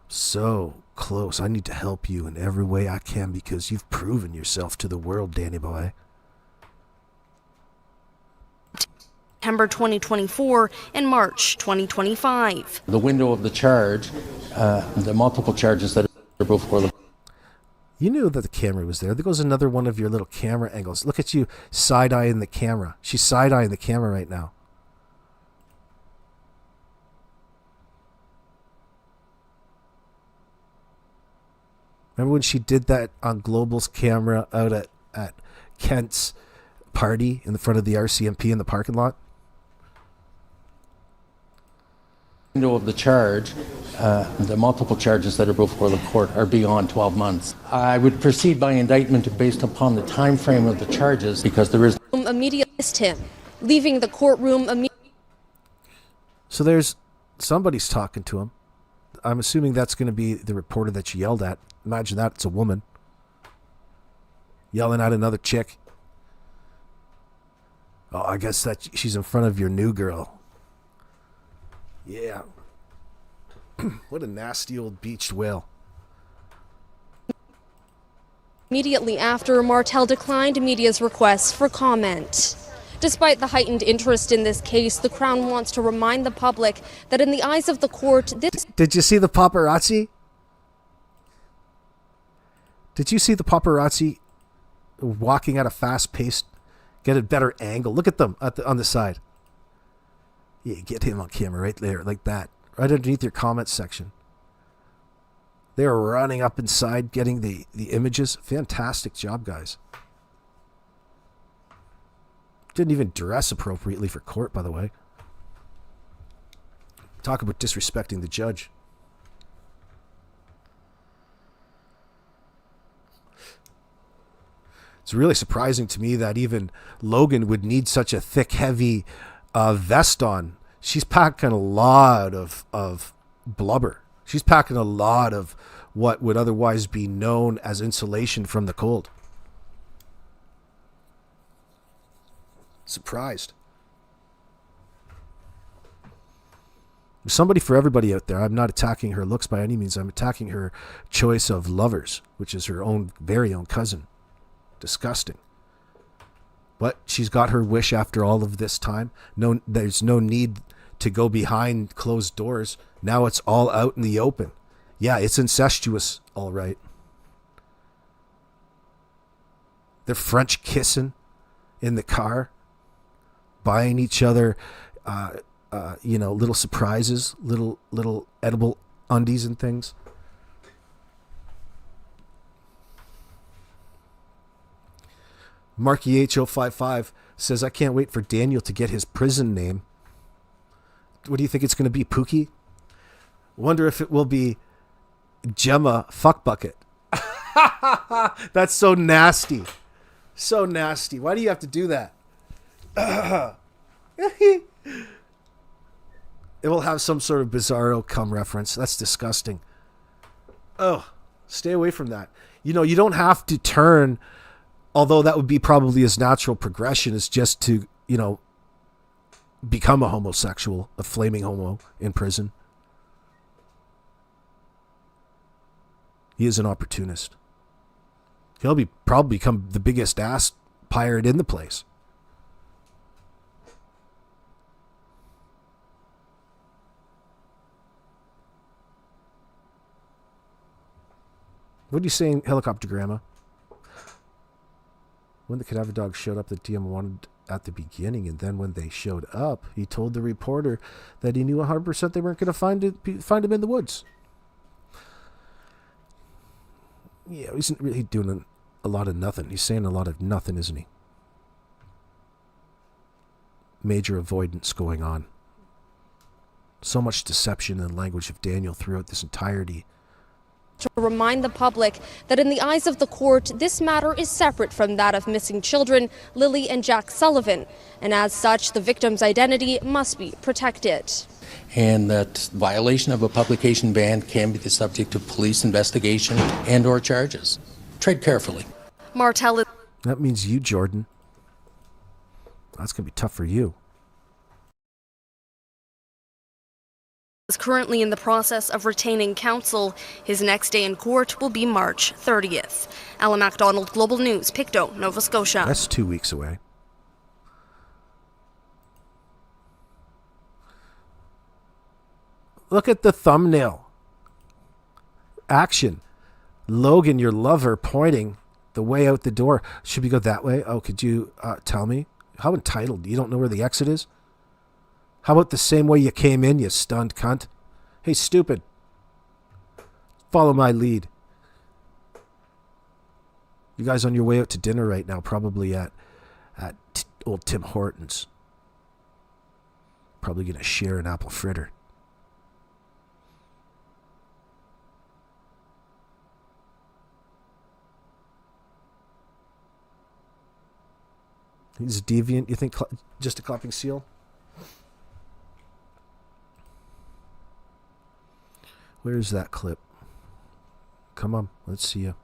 A: So close. I need to help you in every way I can because you've proven yourself to the world, Danny boy.
B: September 2024 and March 2025.
D: The window of the charge, the multiple charges that are before the...
A: You knew that the camera was there. There goes another one of your little camera angles. Look at you side-eyeing the camera. She's side-eyeing the camera right now. Remember when she did that on Global's camera out at Kent's party in the front of the RCMP in the parking lot?
D: Window of the charge, the multiple charges that are before the court are beyond 12 months. I would proceed by indictment based upon the time frame of the charges because there is...
B: Immediately missed him, leaving the courtroom immediately.
A: So there's somebody's talking to him. I'm assuming that's going to be the reporter that you yelled at. Imagine that, it's a woman. Yelling at another chick. Oh, I guess that she's in front of your new girl. Yeah. What a nasty old beached whale.
B: Immediately after, Martel declined media's requests for comment. Despite the heightened interest in this case, the Crown wants to remind the public that in the eyes of the court, this...
A: Did you see the paparazzi? Did you see the paparazzi walking at a fast pace. Get a better angle. Look at them on the side. Yeah, get him on camera right there, like that. Right underneath your comments section. They're running up inside, getting the images. Fantastic job, guys. Didn't even dress appropriately for court, by the way. Talk about disrespecting the judge. It's really surprising to me that even Logan would need such a thick, heavy vest on. She's packing a lot of blubber. She's packing a lot of what would otherwise be known as insulation from the cold. Surprised. There's somebody for everybody out there. I'm not attacking her looks by any means. I'm attacking her choice of lovers, which is her own very own cousin. Disgusting. But she's got her wish after all of this time. No, there's no need to go behind closed doors. Now it's all out in the open. Yeah, it's incestuous, all right. They're French kissing in the car, buying each other, little surprises, little edible undies and things. Marky H055 says, I can't wait for Daniel to get his prison name. What do you think it's going to be, Pookie? Wonder if it will be Gemma Fuckbucket. That's so nasty. So nasty. Why do you have to do that? It will have some sort of bizarro cum reference. That's disgusting. Oh, stay away from that. You don't have to turn, although that would be probably his natural progression, is just to, become a homosexual, a flaming homo in prison. He is an opportunist. He'll probably become the biggest ass pirate in the place. What are you saying, Helicopter Grandma? When the cadaver dog showed up, the DM wanted at the beginning, and then when they showed up, he told the reporter that he knew 100% they weren't going to find him in the woods. Yeah, he isn't really doing a lot of nothing. He's saying a lot of nothing, isn't he? Major avoidance going on. So much deception in the language of Daniel throughout this entirety.
B: To remind the public that in the eyes of the court, this matter is separate from that of missing children, Lilly and Jack Sullivan, and as such, the victim's identity must be protected.
D: And that violation of a publication ban can be the subject of police investigation and or charges. Tread carefully.
B: Martell.
A: That means you, Jordan. That's going to be tough for you.
B: Is currently in the process of retaining counsel. His next day in court will be March 30th. Ella MacDonald, Global News, Pictou, Nova Scotia.
A: That's 2 weeks away. Look at the thumbnail. Action. Logan, your lover, pointing the way out the door. Should we go that way? Oh, could you tell me? How entitled? You don't know where the exit is? How about the same way you came in, you stunned cunt? Hey, stupid. Follow my lead. You guys on your way out to dinner right now, probably at old Tim Hortons. Probably going to share an apple fritter. He's deviant, you think? Just a clapping seal? Where's that clip? Come on, let's see you.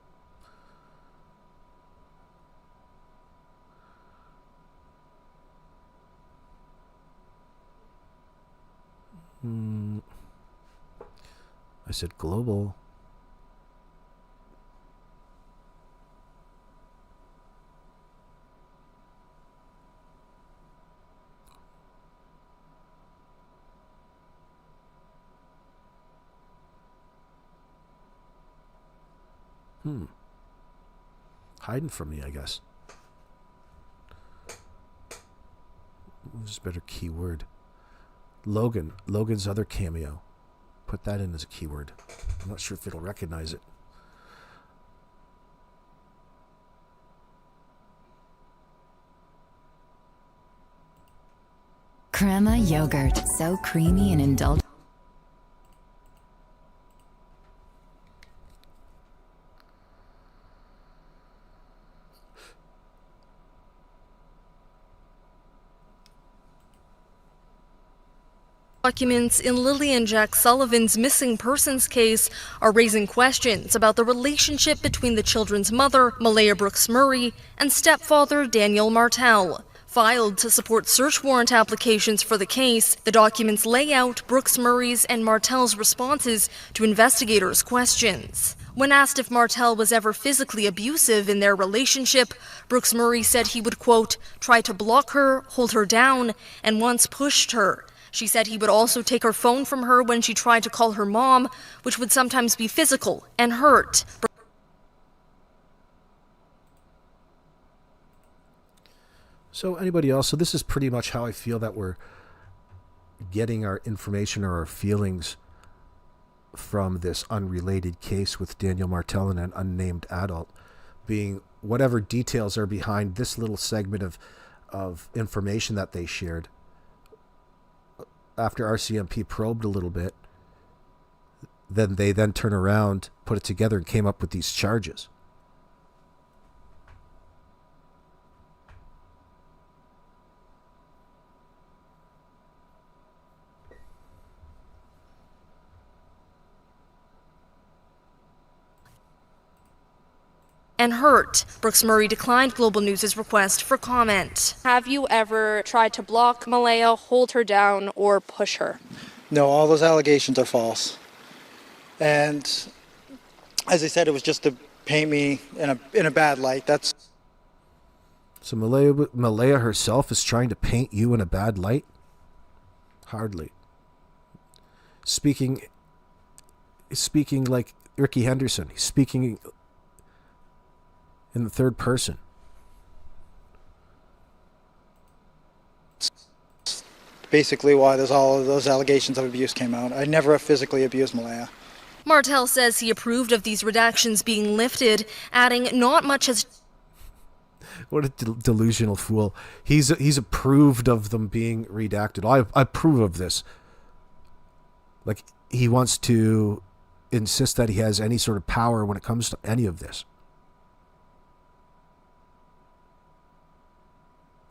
A: I said global. hiding from me, I guess. This is a better keyword. Logan. Logan's other cameo. Put that in as a keyword. I'm not sure if it'll recognize it.
E: Crema yogurt, so creamy and indulgent.
B: Documents in Lilly and Jack Sullivan's missing persons case are raising questions about the relationship between the children's mother, Malaya Brooks Murray, and stepfather Daniel Martel. Filed to support search warrant applications for the case, the documents lay out Brooks Murray's and Martel's responses to investigators' questions. When asked if Martel was ever physically abusive in their relationship, Brooks Murray said he would, quote, try to block her, hold her down, and once pushed her. She said he would also take her phone from her when she tried to call her mom, which would sometimes be physical and hurt.
A: So anybody else? So this is pretty much how I feel that we're getting our information or our feelings from this unrelated case with Daniel Martel and an unnamed adult, being whatever details are behind this little segment of information that they shared. After RCMP probed a little bit, then they turn around, put it together, and came up with these charges.
B: And hurt. Brooks Murray declined Global News' request for comment. Have you ever tried to block Malaya, hold her down, or push her?
F: No, all those allegations are false. And as I said, it was just to paint me in a bad light. That's
A: So Malaya herself is trying to paint you in a bad light? Hardly. Speaking like Ricky Henderson. He's speaking in the third person.
F: basically why there's all of those allegations of abuse came out. I never have physically abused Malaya.
B: Martel says he approved of these redactions being lifted, adding not much has...
A: What a delusional fool. He's approved of them being redacted. I approve of this. Like, he wants to insist that he has any sort of power when it comes to any of this.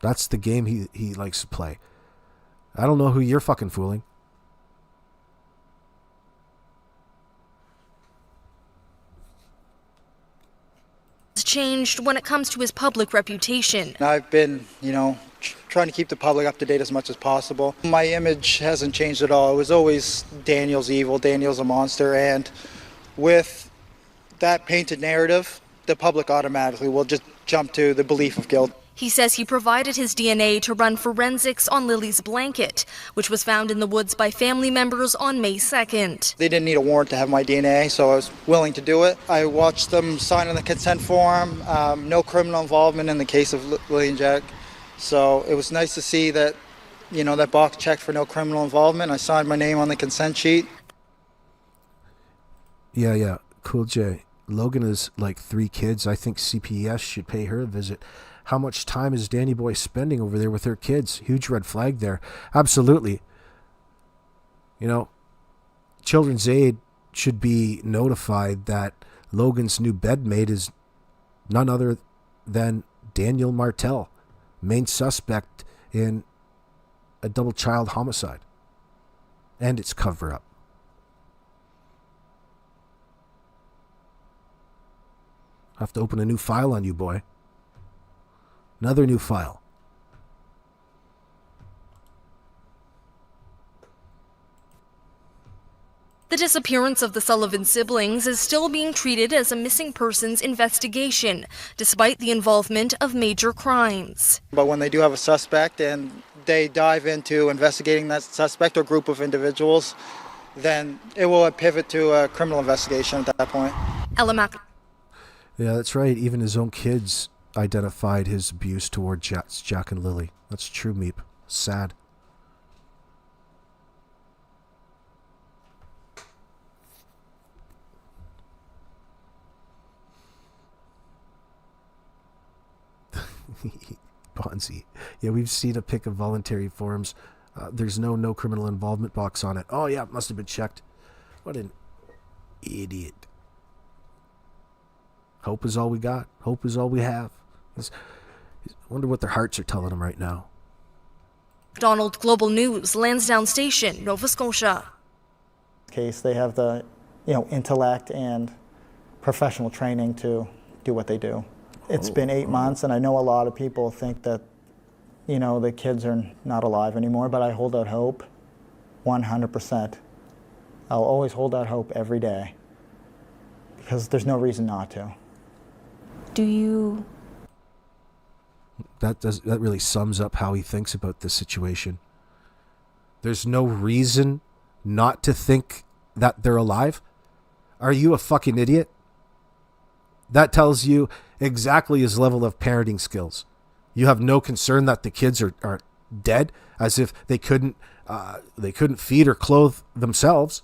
A: That's the game he likes to play. I don't know who you're fucking fooling.
B: Changed when it comes to his public reputation.
F: I've been, trying to keep the public up to date as much as possible. My image hasn't changed at all. It was always Daniel's evil, Daniel's a monster, and with that painted narrative, the public automatically will just jump to the belief of guilt.
B: He says he provided his DNA to run forensics on Lily's blanket, which was found in the woods by family members on May 2nd.
F: They didn't need a warrant to have my DNA, so I was willing to do it. I watched them sign on the consent form, no criminal involvement in the case of Lilly and Jack. So it was nice to see that, that box checked for no criminal involvement. I signed my name on the consent sheet.
A: Yeah. Cool J. Logan is like 3 kids. I think CPS should pay her a visit. How much time is Danny Boy spending over there with her kids? Huge red flag there. Absolutely. Children's Aid should be notified that Logan's new bedmate is none other than Daniel Martel, main suspect in a double child homicide and its cover-up. I have to open a new file on you, boy. Another new file.
B: The disappearance of the Sullivan siblings is still being treated as a missing persons investigation, despite the involvement of major crimes.
F: But when they do have a suspect and they dive into investigating that suspect or group of individuals, then it will pivot to a criminal investigation at that point.
A: Yeah, that's right. Even his own kids identified his abuse toward Jack and Lilly. That's true, Meep. Sad. Bonzi. Yeah, we've seen a pic of voluntary forms. There's no criminal involvement box on it. Oh, yeah, it must have been checked. What an idiot. Hope is all we got. Hope is all we have. I wonder what their hearts are telling them right now.
B: Donald Global News, Lansdowne Station, Nova Scotia.
F: Case, they have the, intellect and professional training to do what they do. It's been 8 months, and I know a lot of people think that, the kids are not alive anymore, but I hold out hope 100%. I'll always hold out hope every day because there's no reason not to.
G: Do you...
A: That really sums up how he thinks about this situation. There's no reason not to think that they're alive? Are you a fucking idiot? That tells you exactly his level of parenting skills. You have no concern that the kids are dead, as if they couldn't feed or clothe themselves.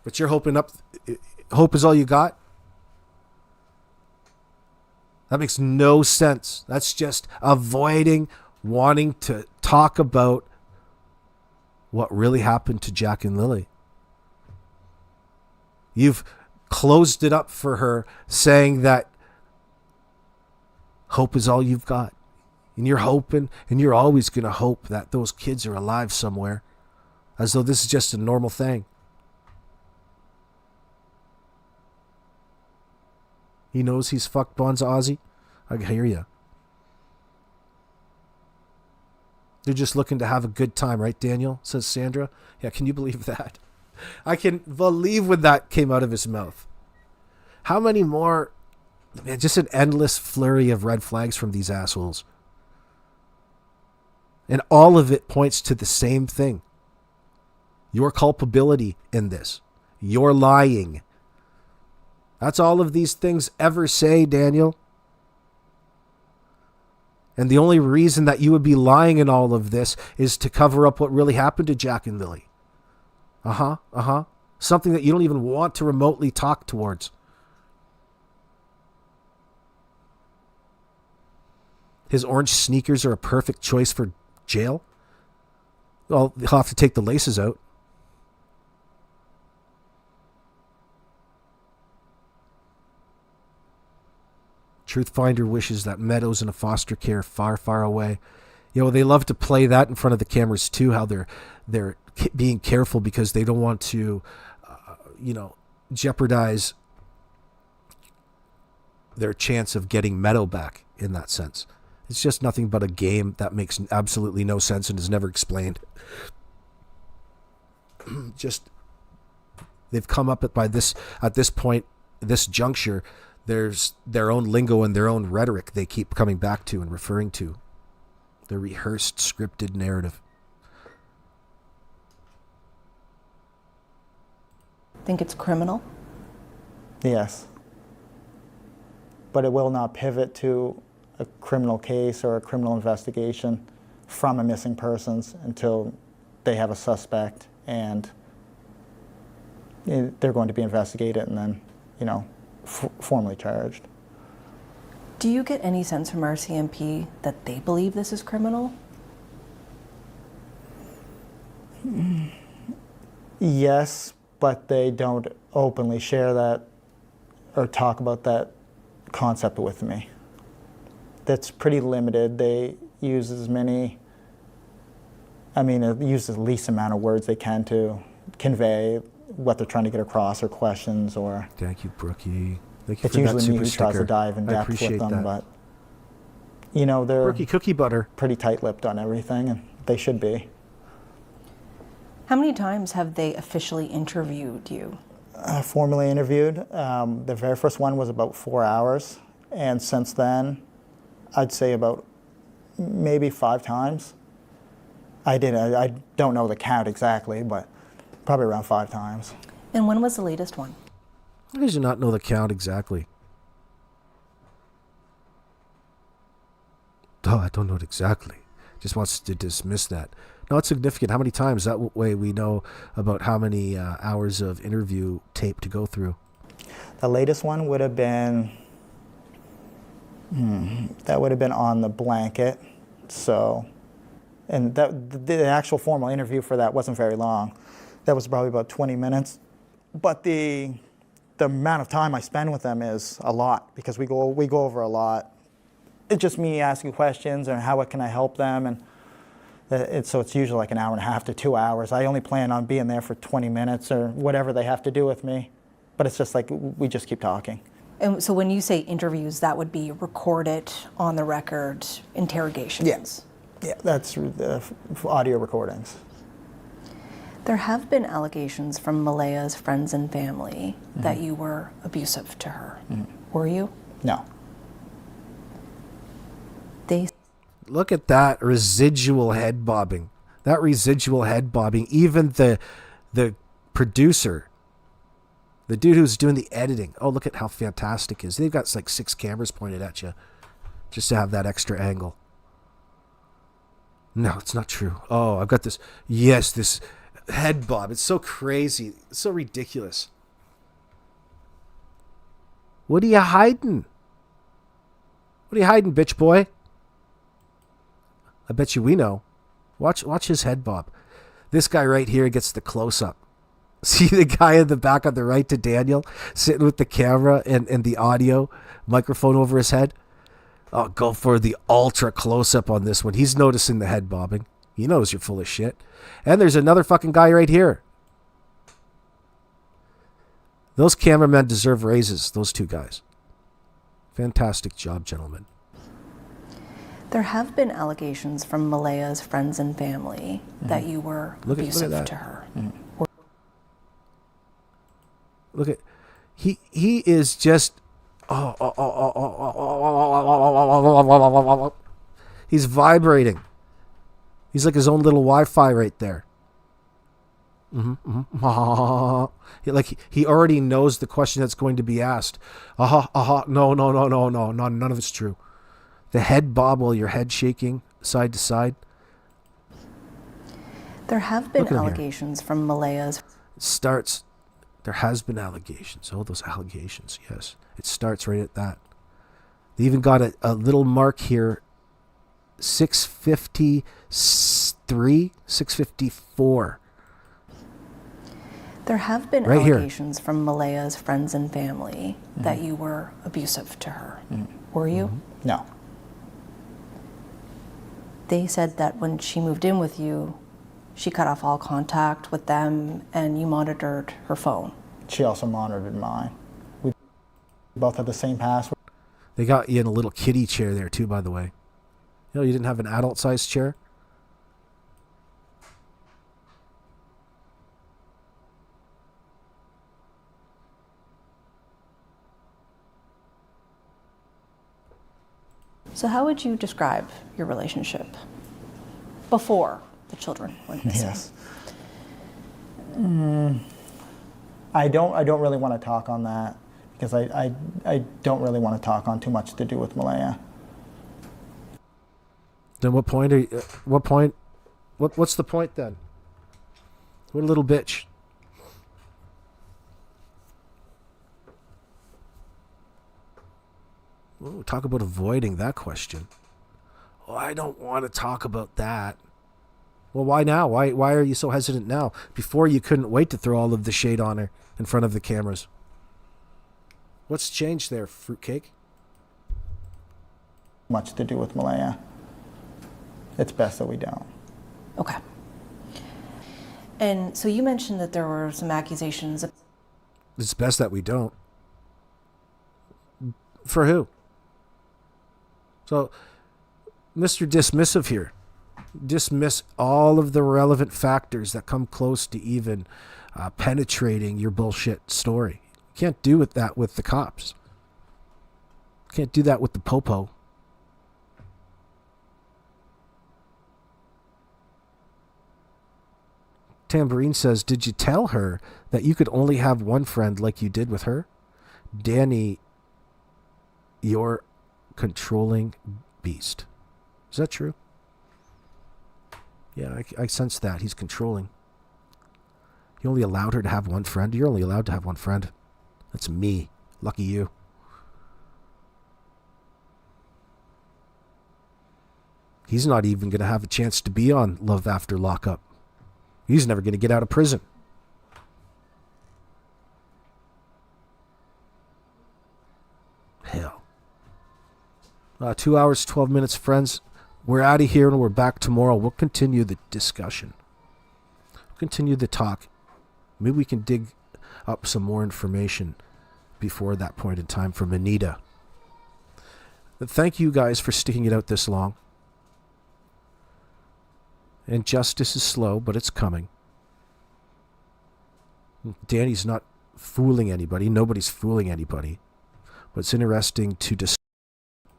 A: But you're hope is all you got? That makes no sense. That's just avoiding wanting to talk about what really happened to Jack and Lilly. You've closed it up for her, saying that hope is all you've got. And you're hoping, and you're always going to hope that those kids are alive somewhere, as though this is just a normal thing. He knows he's fucked Bonza Ozzy. I hear you. They're just looking to have a good time, right, Daniel? Says Sandra. Yeah, can you believe that? I can believe when that came out of his mouth. How many more? Man, just an endless flurry of red flags from these assholes. And all of it points to the same thing. Your culpability in this. Your lying. That's all of these things ever say, Daniel. And the only reason that you would be lying in all of this is to cover up what really happened to Jack and Lilly. Something that you don't even want to remotely talk towards. His orange sneakers are a perfect choice for jail. Well, he'll have to take the laces out. Truthfinder wishes that Meadow's in a foster care far, far away. They love to play that in front of the cameras too, how they're being careful because they don't want to, jeopardize their chance of getting Meadow back in that sense. It's just nothing but a game that makes absolutely no sense and is never explained. Just, they've come up at this point, this juncture, there's their own lingo and their own rhetoric they keep coming back to and referring to. The rehearsed, scripted narrative.
G: Think it's criminal?
F: Yes. But it will not pivot to a criminal case or a criminal investigation from a missing persons until they have a suspect and they're going to be investigated and then, formally charged.
G: Do you get any sense from RCMP that they believe this is criminal?
F: Yes, but they don't openly share that or talk about that concept with me. That's pretty limited. They use use the least amount of words they can to convey what they're trying to get across or questions or...
A: Thank you, Brookie. Thank you
F: it's
A: for that
F: usually
A: super
F: me who tries
A: sticker.
F: to dive in depth with them,
A: that.
F: but they're
A: Brookie cookie butter.
F: pretty tight-lipped on everything, and they should be.
G: How many times have they officially interviewed you?
F: Formally interviewed. The very first one was about 4 hours, and since then, I'd say about maybe 5 times. I don't know the count exactly, but probably around 5 times.
G: And when was the latest one?
A: How does you not know the count exactly? Oh, I don't know it exactly. Just wants to dismiss that. No, it's significant. How many times? That way we know about how many hours of interview tape to go through.
H: The latest one would have been, that would have been on the blanket. So, and the actual formal interview for that wasn't very long. That was probably about 20 minutes. But the amount of time I spend with them is a lot because we go over a lot. It's just me asking questions and how can I help them, and so it's usually like an hour and a half to 2 hours. I only plan on being there for 20 minutes or whatever they have to do with me, but it's just like we just keep talking.
G: And so when you say interviews, that would be recorded, on the record interrogations?
H: Yeah, that's the audio recordings.
G: There have been allegations from Malaya's friends and family that you were abusive to her. Were you?
H: No.
A: Look at that residual head bobbing. That residual head bobbing. Even the producer, the dude who's doing the editing. Oh, look at how fantastic it is. They've got like 6 cameras pointed at you just to have that extra angle. No, it's not true. Oh, I've got this. Yes, this head bob. It's so crazy. It's so ridiculous. What are you hiding? What are you hiding, bitch boy? I bet you we know. Watch his head bob. This guy right here gets the close-up. See the guy in the back on the right to Daniel sitting with the camera and the audio microphone over his head? Oh, go for the ultra close-up on this one. He's noticing the head bobbing. He knows you're full of shit. And there's another fucking guy right here. Those cameramen deserve raises, those 2 guys. Fantastic job, gentlemen.
G: There have been allegations from Malaya's friends and family that you were abusive to her.
A: Look at, he is just, he's vibrating. He's like his own little Wi-Fi right there. He already knows the question that's going to be asked. No, none of it's true. The head bob while your head shaking side to side.
G: There have been allegations from Malaya's.
A: It starts. There has been allegations. Oh, those allegations. Yes, it starts right at that. They even got a little mark here. 653, 654.
G: There have been
A: right
G: allegations
A: here.
G: from Malaya's friends and family that you were abusive to her. Were you?
H: No.
G: They said that when she moved in with you, she cut off all contact with them and you monitored her phone.
H: She also monitored mine. We both had the same password.
A: They got you in a little kiddie chair there too, by the way. You know, you didn't have an adult-sized chair?
G: So how would you describe your relationship before the children went missing?
H: Yes. I don't really want to talk on that because I don't really want to talk on too much to do with Malaya.
A: Then what's the point then? What a little bitch. Ooh, talk about avoiding that question. Oh, I don't want to talk about that. Well, why now? Why are you so hesitant now? Before you couldn't wait to throw all of the shade on her in front of the cameras. What's changed there, fruitcake?
H: Much to do with Malaya. It's best that we don't.
G: Okay. And so you mentioned that there were some accusations.
A: It's best that we don't. For who? So, Mr. Dismissive here. Dismiss all of the relevant factors that come close to even penetrating your bullshit story. You can't do that with the cops. You can't do that with the popo. Tambourine says, did you tell her that you could only have one friend like you did with her? Danny, you're controlling beast. Is that true? Yeah, I sense that. He's controlling. You only allowed her to have one friend? You're only allowed to have one friend. That's me. Lucky you. He's not even going to have a chance to be on Love After Lockup. He's never going to get out of prison. Hell. 2 hours, 12 minutes, friends. We're out of here and we're back tomorrow. We'll continue the discussion. We'll continue the talk. Maybe we can dig up some more information before that point in time from Anita. But thank you guys for sticking it out this long. And justice is slow, but it's coming. Danny's not fooling anybody. Nobody's fooling anybody. But it's interesting to discuss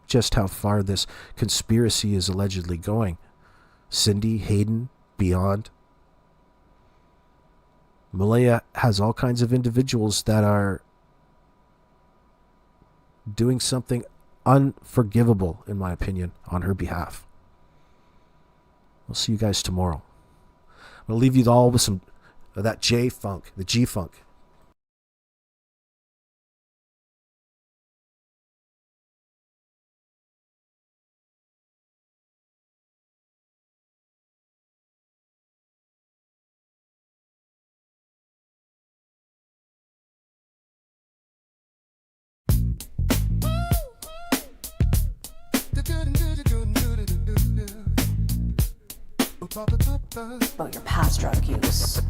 A: just how far this conspiracy is allegedly going. Cindy, Hayden, beyond. Malaya has all kinds of individuals that are doing something unforgivable, in my opinion, on her behalf. We'll see you guys tomorrow. I'm going to leave you all with some of that J-Funk, the G-Funk.
G: About your past drug use.